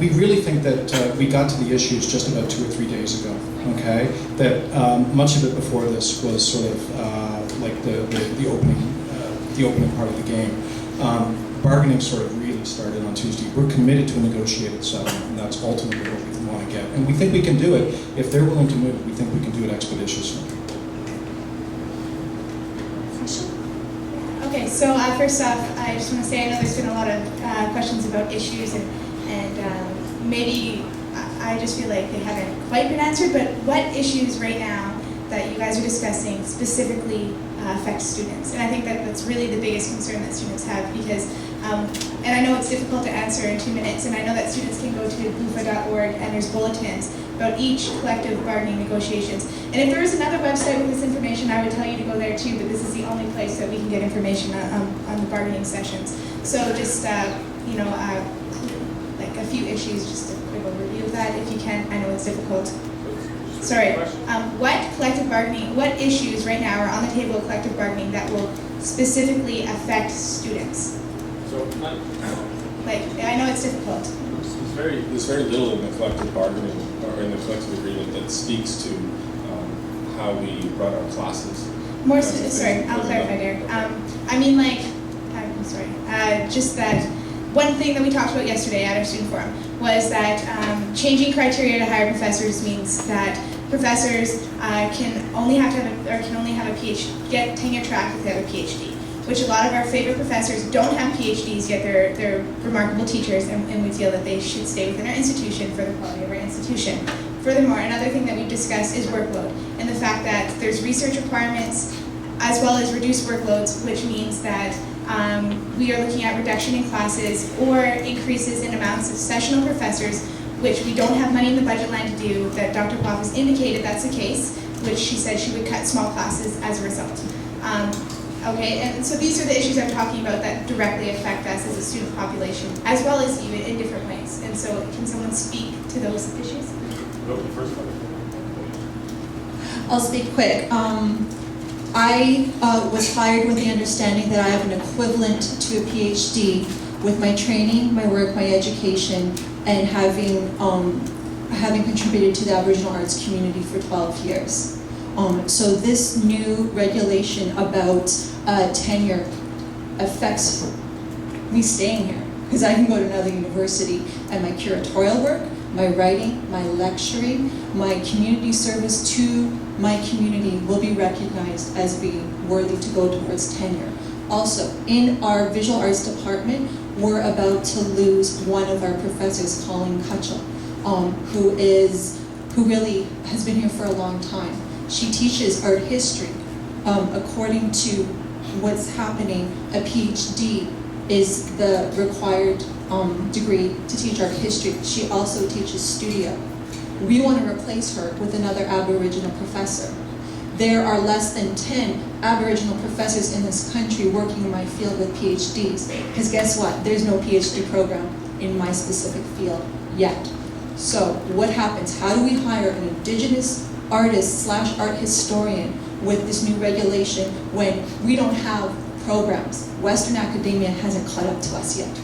we really think that we got to the issues just about 2 or 3 days ago, okay? That much of it before this was sort of like the opening part of the game. Bargaining sort of really started on Tuesday. We're committed to a negotiated settlement, and that's ultimately what we want to get. And we think we can do it. If they're willing to move, we think we can do it expeditiously. Okay, so first off, I just want to say I know there's been a lot of questions about issues and maybe I just feel like they haven't quite been answered, but what issues right now that you guys are discussing specifically affect students? And I think that that's really the biggest concern that students have because, and I know it's difficult to answer in 2 minutes, and I know that students can go to BUFA.org and there's bulletins about each collective bargaining negotiations. And if there was another website with this information, I would tell you to go there too, but this is the only place that we can get information on the bargaining sessions. So just, you know, like a few issues, just a quick overview of that if you can. I know it's difficult. Sorry. What issues right now are on the table of collective bargaining that will specifically affect students? So, like, I know it's difficult. There's very little in the collective bargaining or in the collective agreement that speaks to how we run our classes. Sorry, I'll clarify there. I mean, like, I'm sorry, just that one thing that we talked about yesterday at our student forum was that changing criteria to hire professors means that professors can only have a PhD, get tenure track if they have a PhD, which a lot of our favorite professors don't have PhDs, yet they're remarkable teachers, and we feel that they should stay within our institution for the quality of our institution. Furthermore, another thing that we've discussed is workload, and the fact that there's research requirements as well as reduced workloads, which means that we are looking at reduction in classes or increases in amounts of sessional professors, which we don't have money in the budget line to do, that Dr. Poff has indicated that's the case, which she said she would cut small classes as a result. Okay, and so these are the issues I'm talking about that directly affect us as a student population, as well as you in different ways. And so can someone speak to those issues? Go to the first one. I'll speak quick. I was hired with the understanding that I have an equivalent to a PhD with my training, my work, my education, and having contributed to the Aboriginal arts community for 12 years. So this new regulation about tenure affects me staying here because I can go to another university and my curatorial work, my writing, my lecturing, my community service to my community will be recognized as being worthy to go towards tenure. Also, in our visual arts department, we're about to lose one of our professors, Colleen Kutchell, who really has been here for a long time. She teaches art history. According to what's happening, a PhD is the required degree to teach art history. She also teaches studio. We want to replace her with another Aboriginal professor. There are less than 10 Aboriginal professors in this country working in my field with PhDs. Because guess what? There's no PhD program in my specific field yet. So what happens? How do we hire an Indigenous artist / art historian with this new regulation when we don't have programs? Western academia hasn't caught up to us yet.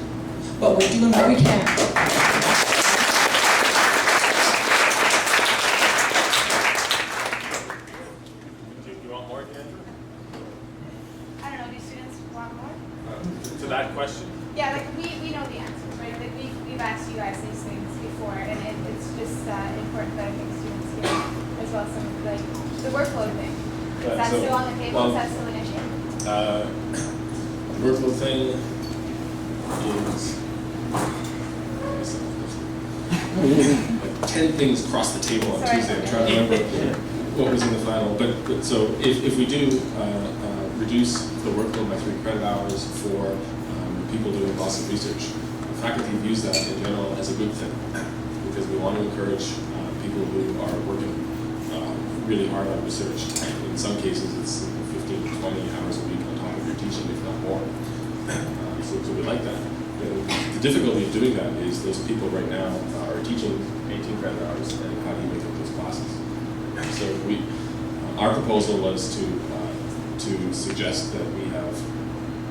But we're doing what we can. I don't know, do students want more? To that question? Yeah, like we know the answers, right? Like we've asked you guys these things before, and it's just important that I think students hear as well some of like the workload thing. Is that still on the table? Is that still an issue? The workload thing is like 10 things across the table on Tuesday. I'm trying to remember. what was in the final, but so if we do reduce the workload by 3 credit hours for people doing lots of research, the faculty views that in general as a good thing, because we want to encourage people who are working really hard on research. In some cases, it's 15 to 20 hours a week on top of your teaching, if not more. So we like that. The difficulty of doing that is those people right now are teaching 18 credit hours, and how do you make up those classes? So our proposal was to suggest that we have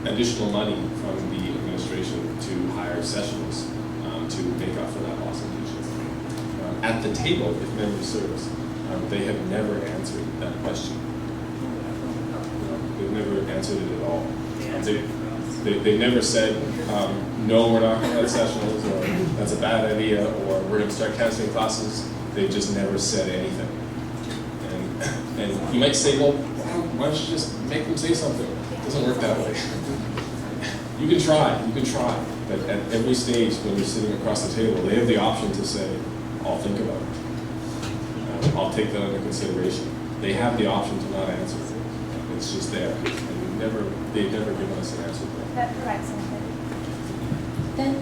additional money from the administration to hire sessions to make up for that loss of teaching. At the table, if memory serves, they have never answered that question. They've never answered it at all. They never said, no, we're not going to have sessionals, or that's a bad idea, or we're going to start canceling classes. They just never said anything. And you might say, well, why don't you just make them say something? It doesn't work that way. You can try, but at every stage when you're sitting across the table, they have the option to say, I'll think about it. I'll take that under consideration. They have the option to not answer. It's just there. And they've never given us an answer. That provides something. Ben?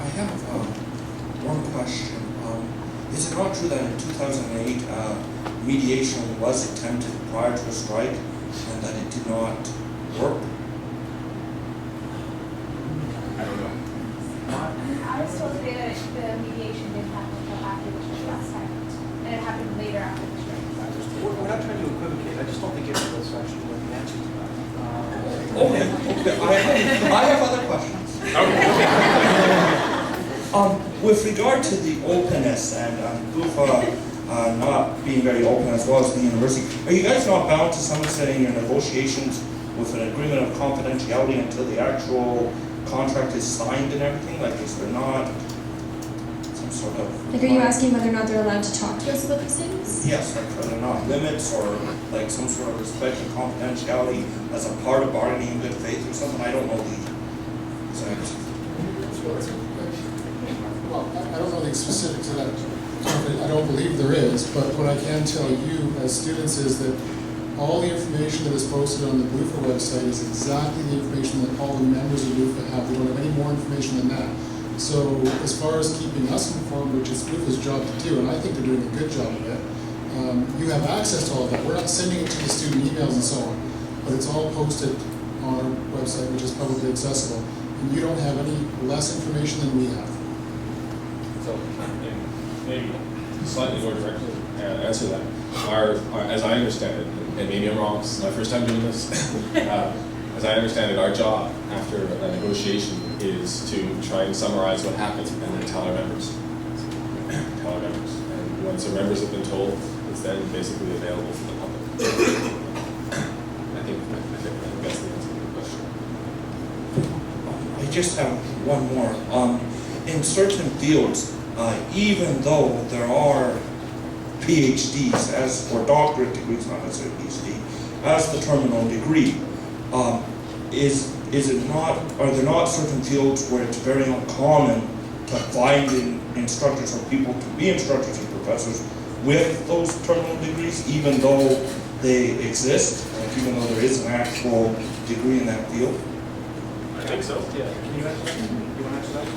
I have one question. Is it not true that in 2008 mediation was attempted prior to a strike and that it did not work? I don't know. I was told that the mediation didn't happen until after the strike last time, and it happened later after the strike. We're not trying to equivocate. I just don't think any of us actually know the answer to that. Okay. I have other questions. With regard to the openness and BUFA not being very open as well as the university, are you guys not bound to some extent in your negotiations with an agreement of confidentiality until the actual contract is signed and everything? Like, is there not some sort of... Like, are you asking whether or not they're allowed to talk to us about these things? Yes, like, are there not limits or like some sort of respect and confidentiality as a part of bargaining in good faith or something? I don't know the exact... Well, I don't know the specifics of that. I don't believe there is, but what I can tell you as students is that all the information that is posted on the BUFA website is exactly the information that all the members of BUFA have. We don't have any more information than that. So as far as keeping us informed, which is BUFA's job to do, and I think they're doing a good job of it, you have access to all of that. We're not sending it to the student emails and so on, but it's all posted on our website, which is publicly accessible. And you don't have any less information than we have. So, maybe slightly more directly answer that. As I understand it, and maybe I'm wrong, this is my first time doing this, as I understand it, our job after a negotiation is to try and summarize what happens and then tell our members. And once our members have been told, it's then basically available for the public. I think that's the answer to the question. I just have one more. In certain fields, even though there are PhDs or doctorate degrees, not necessarily PhD, as the terminal degree, are there not certain fields where it's very uncommon to find instructors or people to be instructors and professors with those terminal degrees, even though they exist, even though there is an actual degree in that field? I think so, yeah. Can you answer that? You want to answer that?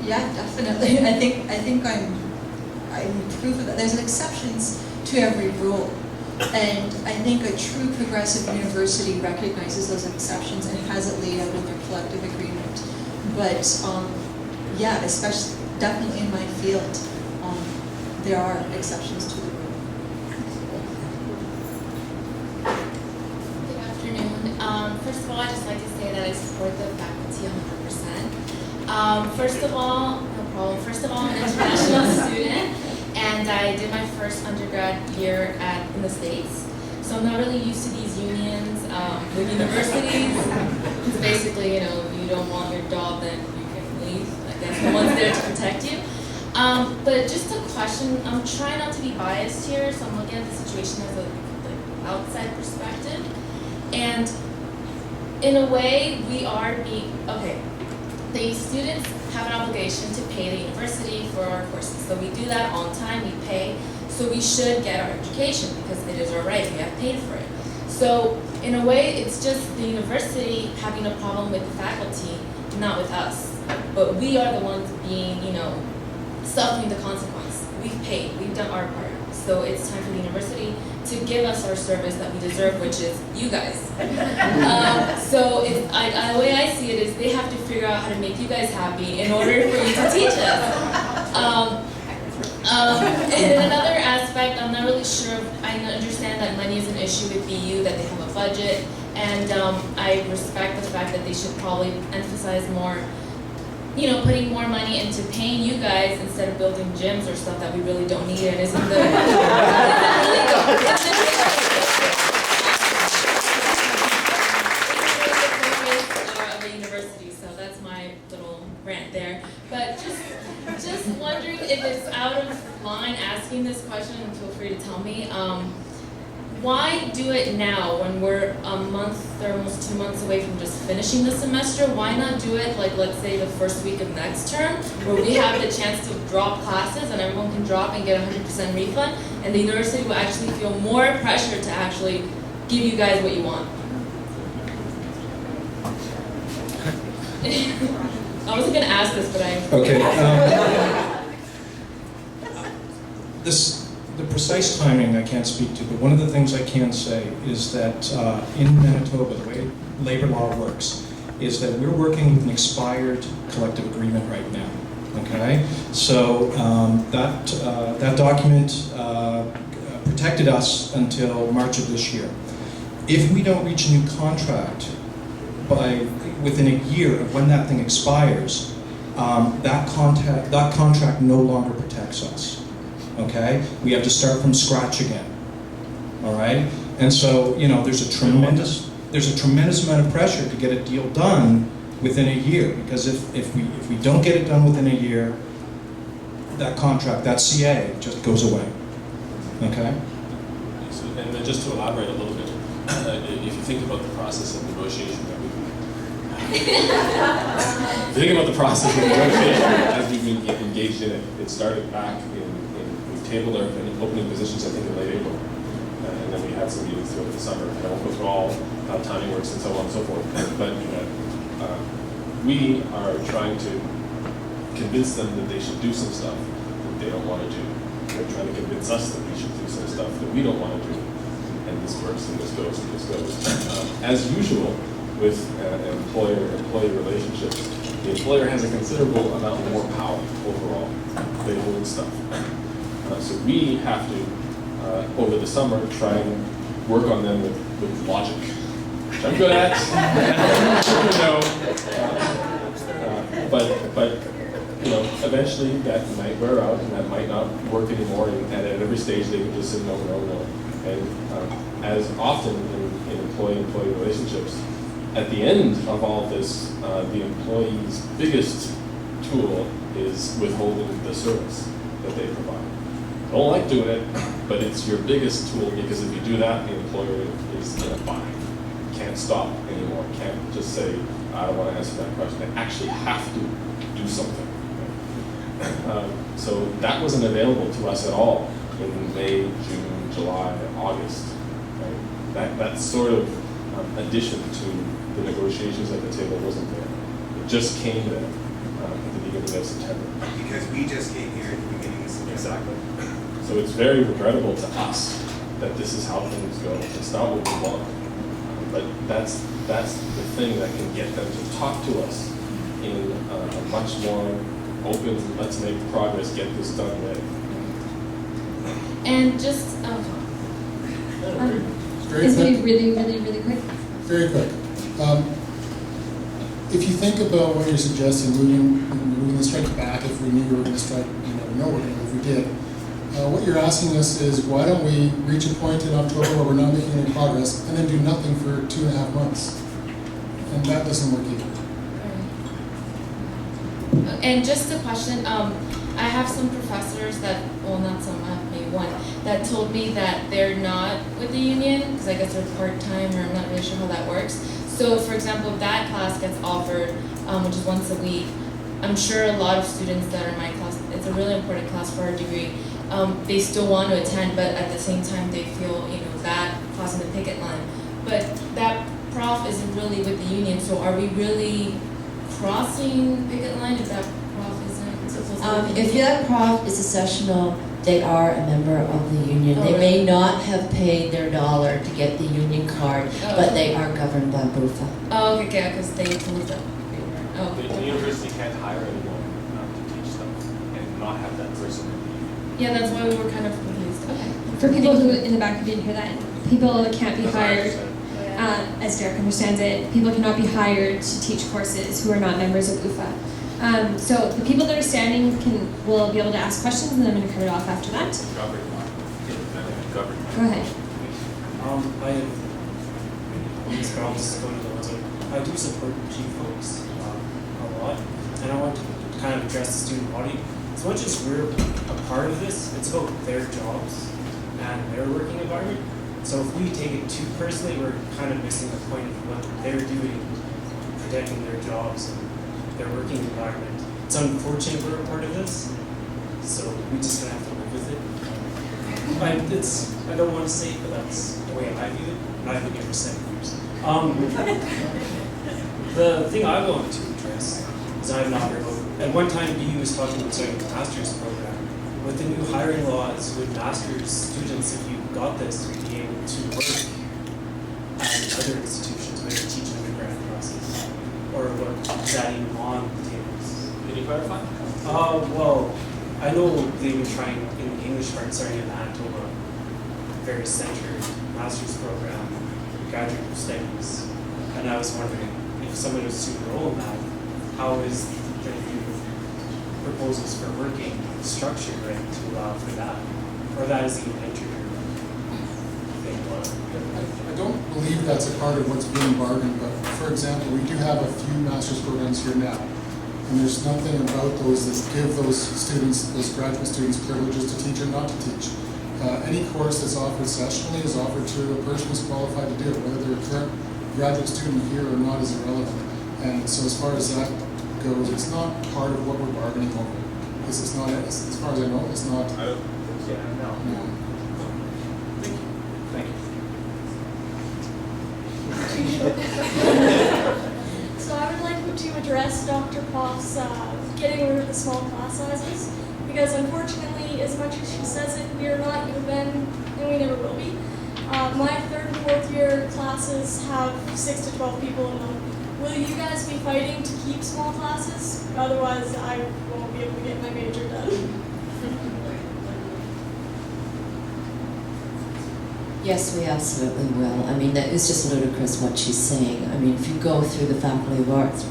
Yeah, definitely. I think I'm proof of that. There's exceptions to every rule. And I think a true progressive university recognizes those exceptions and has it laid out in their collective agreement. But yeah, especially definitely in my field, there are exceptions to the rule. Good afternoon. First of all, I'd just like to say that I support the faculty 100%. First of all, no problem. First of all, I'm an international student, and I did my first undergrad year in the States. So I'm not really used to these unions with universities. It's basically, if you don't want your job, then you can leave. I guess no one's there to protect you. But just a question, I'm trying not to be biased here, so I'm looking at the situation as an outside perspective. And in a way, we are being, okay, the students have an obligation to pay the university for our courses. So we do that on time, we pay, so we should get our education because it is our right, we have paid for it. So in a way, it's just the university having a problem with the faculty, not with us. But we are the ones being, suffering the consequence. We've paid, we've done our part. So it's time for the university to give us our service that we deserve, which is you guys. So the way I see it is they have to figure out how to make you guys happy in order for you to teach us. And in another aspect, I'm not really sure, I understand that money is an issue with BU, that they have a budget, and I respect the fact that they should probably emphasize more, putting more money into paying you guys instead of building gyms or stuff that we really don't need and isn't the of a university. So that's my little rant there. But just wondering if it's out of line asking this question, and feel free to tell me. Why do it now when we're a month or almost 2 months away from just finishing the semester? Why not do it like, let's say, the first week of next term, where we have the chance to drop classes and everyone can drop and get 100% refund, and the university will actually feel more pressure to actually give you guys what you want? I wasn't going to ask this, but I... Okay. The precise timing I can't speak to, but one of the things I can say is that in Manitoba, the way labor law works is that we're working with an expired collective agreement right now. Okay, so that document protected us until March of this year. If we don't reach a new contract within a year of when that thing expires, that contract no longer protects us. Okay, we have to start from scratch again. All right, and so there's a tremendous amount of pressure to get a deal done within a year, because if we don't get it done within a year, that contract, that CA, just goes away. Okay. So, and then just to elaborate a little bit, if you think about the process of negotiation that think about the process of negotiation as we've been engaged in it. It started back we tabled our opening positions, I think, in late April. And then we had some meetings throughout the summer. And I won't go through all how timing works and so on and so forth. But we are trying to convince them that they should do some stuff that they don't want to do. They're trying to convince us that we should do some stuff that we don't want to do. And this works, and this goes, and this goes. As usual, with employer-employee relationships, the employer has a considerable amount more power overall. They hold stuff. So we have to, over the summer, try and work on them with logic, which I'm good at. But eventually that might wear out, and that might not work anymore. And at every stage, they can just say no, no, no. And as often in employee-employee relationships, at the end of all of this, the employee's biggest tool is withholding the service that they provide. I don't like doing it, but it's your biggest tool, because if you do that, the employer is in a bind. Can't stop anymore. Can't just say, I don't want to answer that question. They actually have to do something. So that wasn't available to us at all in May, June, July, August. Right? That sort of addition to the negotiations at the table wasn't there. It just came there at the beginning of September. Because we just came here at the beginning of September. Exactly. So it's very regrettable to us that this is how things go. It's not what we want. But that's the thing that can get them to talk to us in a much more open, let's make progress, get this done way. And just, it's going to be really, really, really quick. Very quick. If you think about what you're suggesting, moving the strike back, if we knew we were going to strike, you never know if we did. What you're asking us is, why don't we reach a point in October where we're not making any progress, and then do nothing for 2.5 months? And that doesn't work either. And just a question, I have some professors that, well, not some, maybe one, that told me that they're not with the union, because I guess they're part-time, or I'm not really sure how that works. So, for example, if that class gets offered, which is once a week, I'm sure a lot of students that are in my class, it's a really important class for our degree, they still want to attend, but at the same time they feel, bad crossing the picket line. But that prof isn't really with the union, so are we really crossing picket line if that prof isn't supposed to? If that prof is a sessional, they are a member of the union. They may not have paid their dollar to get the union card, but they are governed by BUFA. Oh, okay, yeah, because they told them. Oh. The university can't hire anyone to teach them and not have that person. Yeah, that's why we were kind of confused. Okay. For people who in the back who didn't hear that, people can't be hired, as Derek understands it, people cannot be hired to teach courses who are not members of BUFA. So the people that are standing will be able to ask questions, and then I'm going to cut it off after that. Go ahead. I have these problems going to the ones I do support G folks a lot, and I want to kind of address the student body. As much as we're a part of this, it's about their jobs and their working environment. So if we take it too personally, we're kind of missing the point of what they're doing, protecting their jobs and their working environment. It's unfortunate we're a part of this, so we just gonna have to live with it. I don't want to say it, but that's the way I view it, and I've been here for 7 years. The thing I want to address is I've not heard of, at one time BU was talking about starting a master's program. With the new hiring laws with master's students, if you got this, you'd be able to work at other institutions where you teach undergrad classes. Or what is that even on the tables? Can you clarify? Well, I know they've been trying in the English part, starting in Manitoba, very centered master's program, graduate studies. And I was wondering if someone was to enroll in that, how is the new proposals for working structured right to allow for that? Or that is even entered thing? I don't believe that's a part of what's being bargained, but for example, we do have a few master's programs here now. And there's nothing about those that give those students, those graduate students, privileges to teach or not to teach. Any course that's offered sessionally is offered to a person who's qualified to do it. Whether they're a current graduate student here or not is irrelevant. And so as far as that goes, it's not part of what we're bargaining over. Because it's not, as far as I know, it's not. I don't think so. No. Thank you. So I would like to address Dr. Poff's getting rid of the small class sizes, because unfortunately, as much as she says it, we are not U of N, and we never will be. My 3rd and 4th year classes have 6 to 12 people in them. Will you guys be fighting to keep small classes? Otherwise, I won't be able to get my major done. Yes, we absolutely will. I mean, that is just ludicrous what she's saying. I mean, if you go through the Faculty of Arts,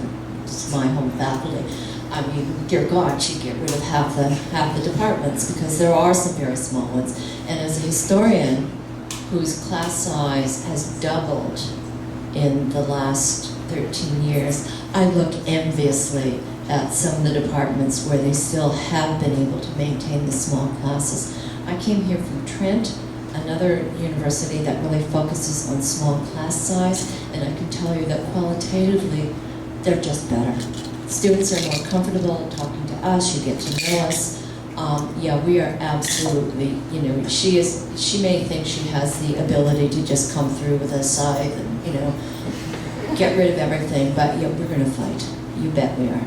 it's my home faculty, I mean, dear God, she'd get rid of half the departments, because there are some very small ones. And as a historian whose class size has doubled in the last 13 years, I look enviously at some of the departments where they still have been able to maintain the small classes. I came here from Trent, another university that really focuses on small class size, and I can tell you that qualitatively, they're just better. Students are more comfortable talking to us, you get to know us. Yeah, we are absolutely, she may think she has the ability to just come through with a scythe and, get rid of everything, but yeah, we're gonna fight. You bet we are.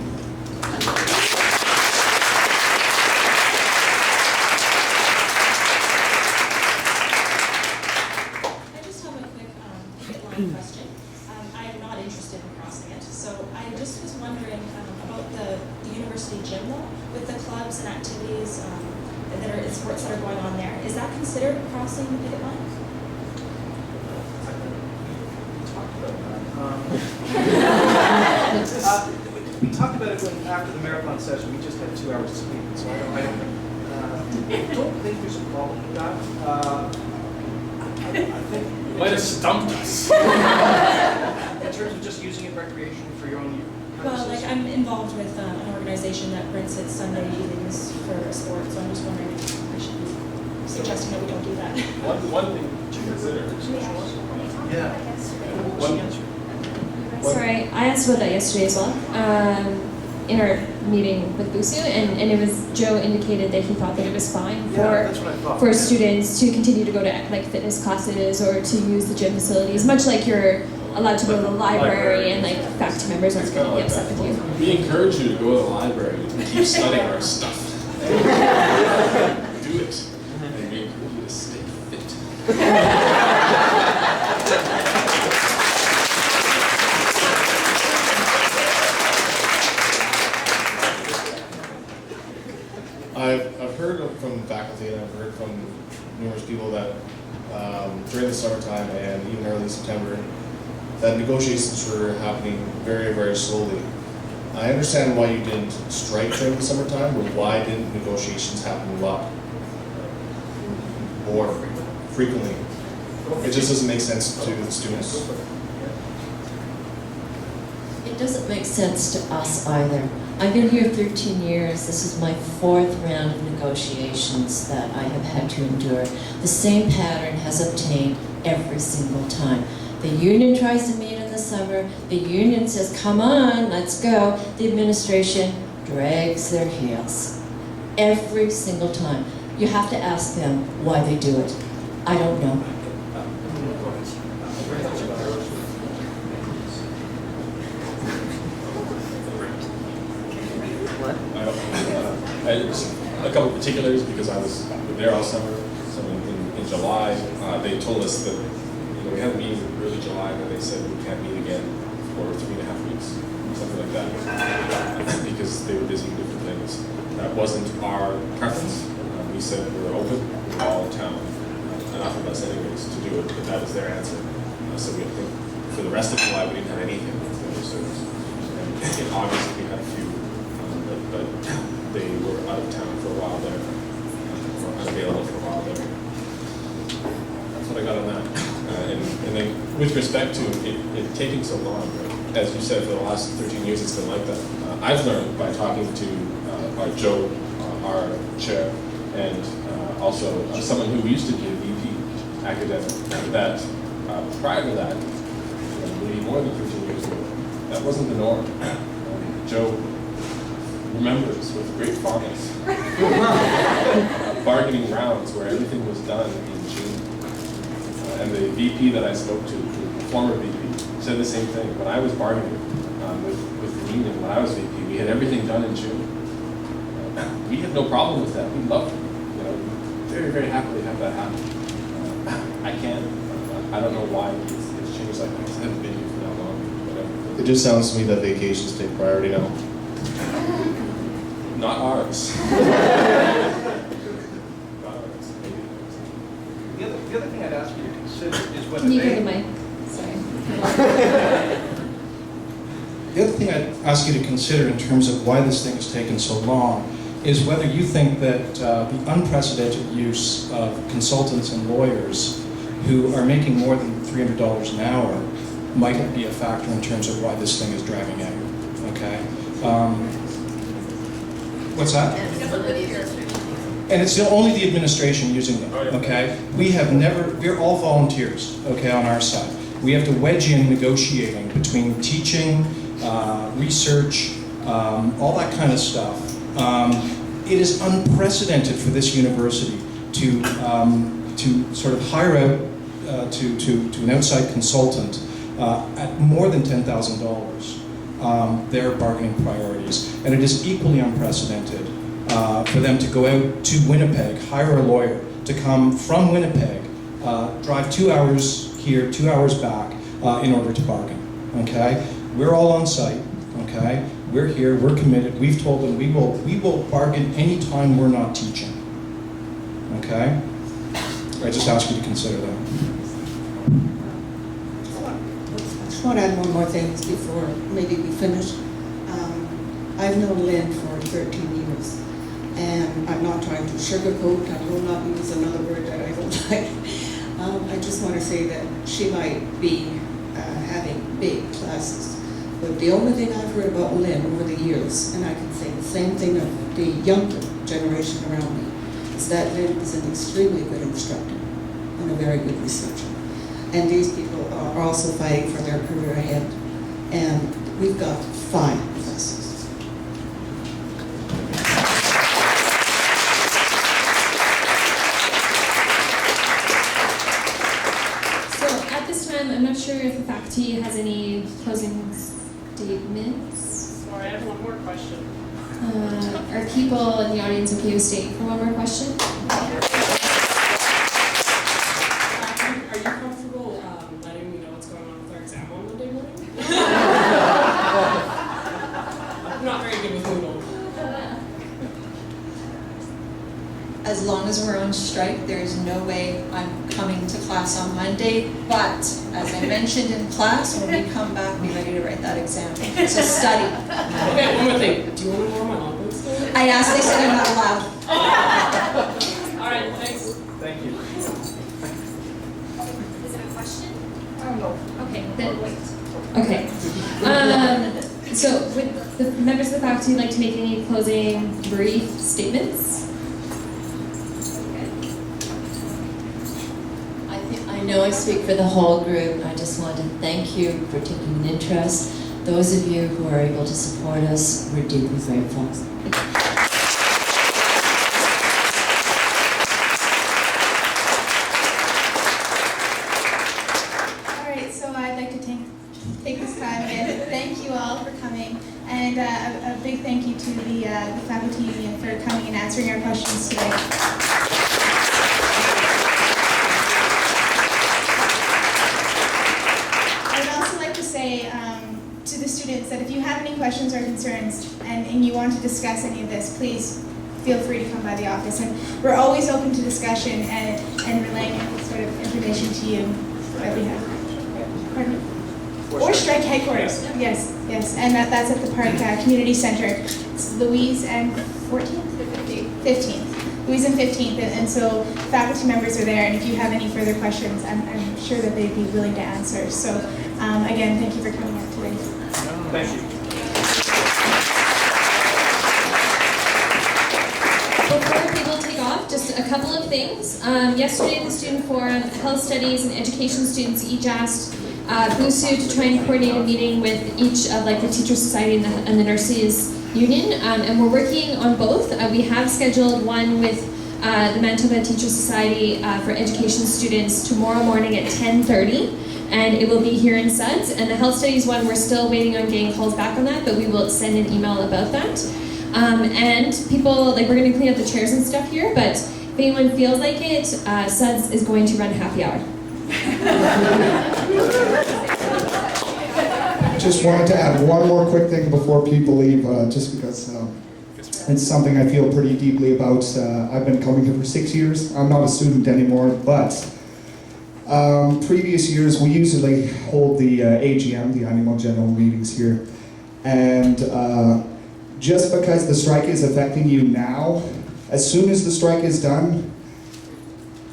Question. I am not interested in crossing it, so I just was wondering about the university gym law with the clubs and activities sports that are going on there. Is that considered crossing the picket line? We talked about it after the marathon session. We just had 2 hours to speak, so I don't think there's a problem with that. I think you might have stumped us. In terms of just using it recreationally for your own use. Well, like I'm involved with an organization that rents its Sunday evenings for a sport, so I'm just wondering if I should be suggesting that we don't do that. One thing to consider. Sorry, I asked about that yesterday as well. in our meeting with BUSU, and it was, Joe indicated that he thought that it was fine That's what I thought. for students to continue to go to like fitness classes or to use the gym facilities, much like you're allowed to go to the library and like faculty members aren't going to be upset with you. We encourage you to go to the library and keep studying our stuff. Do it. And we encourage you to stay fit. I've heard from faculty and I've heard from numerous people that during the summertime and even early September, that negotiations were happening very, very slowly. I understand why you didn't strike during the summertime, but why didn't negotiations happen a lot more frequently? It just doesn't make sense to the students. It doesn't make sense to us either. I've been here 13 years. This is my 4th round of negotiations that I have had to endure. The same pattern has obtained every single time. The union tries to meet in the summer. The union says, come on, let's go. The administration drags their heels. Every single time. You have to ask them why they do it. I don't know. A couple of particulars because I was there all summer. So in July, they told us that we had a meeting in early July and they said we can't meet again for 3.5 weeks, something like that, because they were busy with different things. That wasn't our preference. We said we were open, we were all in town, enough of us anyways to do it, but that was their answer. So we think for the rest of July we didn't have anything for the service. And in August we had a few, but they were out of town for a while there, or unavailable for a while there. That's what I got on that. And then with respect to it taking so long, right? As you said, for the last 13 years it's been like that. I've learned by talking to our Joe, our chair, and also someone who used to be a VP academic, that prior to that, maybe more than 13 years ago, that wasn't the norm. Joe remembers with great fondness bargaining rounds where everything was done in June. And the VP that I spoke to, the former VP, said the same thing. When I was bargaining with the union, when I was VP, we had everything done in June. We had no problem with that. We loved it. Very, very happily have that happen. I can't. I don't know why it's changed like that. I haven't been here for that long. Whatever. It just sounds to me that vacations take priority now. Not ours. The other thing I'd ask you to consider is whether Can you go they... to the mic? Sorry. The other thing I'd ask you to consider in terms of why this thing has taken so long is whether you think that the unprecedented use of consultants and lawyers who are making more than $300 an hour might be a factor in terms of why this thing is dragging out, okay? What's that? And it's only the administration using them, okay? We're all volunteers, okay, on our side. We have to wedge in negotiating between teaching, research, all that kind of stuff. It is unprecedented for this university to sort of hire out to an outside consultant at more than $10,000 their bargaining priorities. And it is equally unprecedented for them to go out to Winnipeg, hire a lawyer to come from Winnipeg, drive 2 hours here, 2 hours back in order to bargain, okay? We're all on site, okay? We're here, we're committed, we've told them we will bargain anytime we're not teaching, okay? I just ask you to consider that. I just want to add one more thing before maybe we finish. I've known Lynn for 13 years, and I'm not trying to sugarcoat, I will not use another word that I don't like. I just want to say that she might be having big classes, but the only thing I've heard about Lynn over the years, and I can say the same thing of the younger generation around me, is that Lynn is an extremely good instructor and a very good researcher. And these people are also fighting for their career ahead. And we've got fine professors. question. Are people in the audience okay with staying for one more question? Are you comfortable letting me know what's going on with our exam on Monday morning? I'm not very good with Moodle. As long as we're on strike, there is no way I'm coming to class on Monday, but as I mentioned in class, when we come back, be ready to write that exam. So study. Okay, one more thing. Do you want to know where my logbook's going? I asked, they said I'm not allowed. All right, thanks. Thank you. Is it a question? Oh, no. Okay, then wait. Okay. So would the members of the faculty like to make any closing brief statements? I know I speak for the whole group. I just want to thank you for taking an interest. Those of you who are able to support us, we're deeply grateful. All right, so I'd like to take this time again to thank you all for coming, and a big thank you to the faculty union for coming and answering our questions today. To the students that if you have any questions or concerns and you want to discuss any of this, please feel free to come by the office. And we're always open to discussion and relaying any sort of information to you that we have. Pardon me? Or strike headquarters. Yes, yes. And that's at the Park Community Center. It's Louise and 14th? 15th. Louise and 15th. And so faculty members are there. And if you have any further questions, I'm sure that they'd be willing to answer. So again, thank you for coming out today. Thank you. Before people take off, just a couple of things. Yesterday at the Student Forum, Health Studies and Education students each asked BUSU to try and coordinate a meeting with each of the Teacher Society and the Nurses Union, and we're working on both. We have scheduled one with the Manitoba Teacher Society for Education students tomorrow morning at 10:30. And it will be here in Suds. And the Health Studies one, we're still waiting on getting calls back on that, but we will send an email about that. And people, we're gonna clean up the chairs and stuff here, but if anyone feels like it, Suds is going to run happy hour. Just wanted to add one more quick thing before people leave, just because it's something I feel pretty deeply about. I've been coming here for 6 years. I'm not a student anymore, but previous years, we usually hold the AGM, the annual general meetings here, and just because the strike is affecting you now, as soon as the strike is done,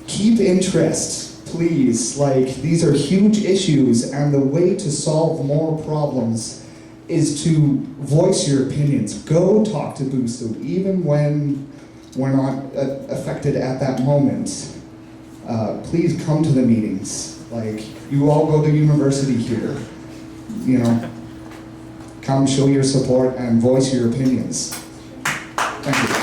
keep interest, please. These are huge issues, and the way to solve more problems is to voice your opinions. Go talk to BUSU, even when we're not affected at that moment. Please come to the meetings. You all go to university here. Come show your support and voice your opinions. Thank you.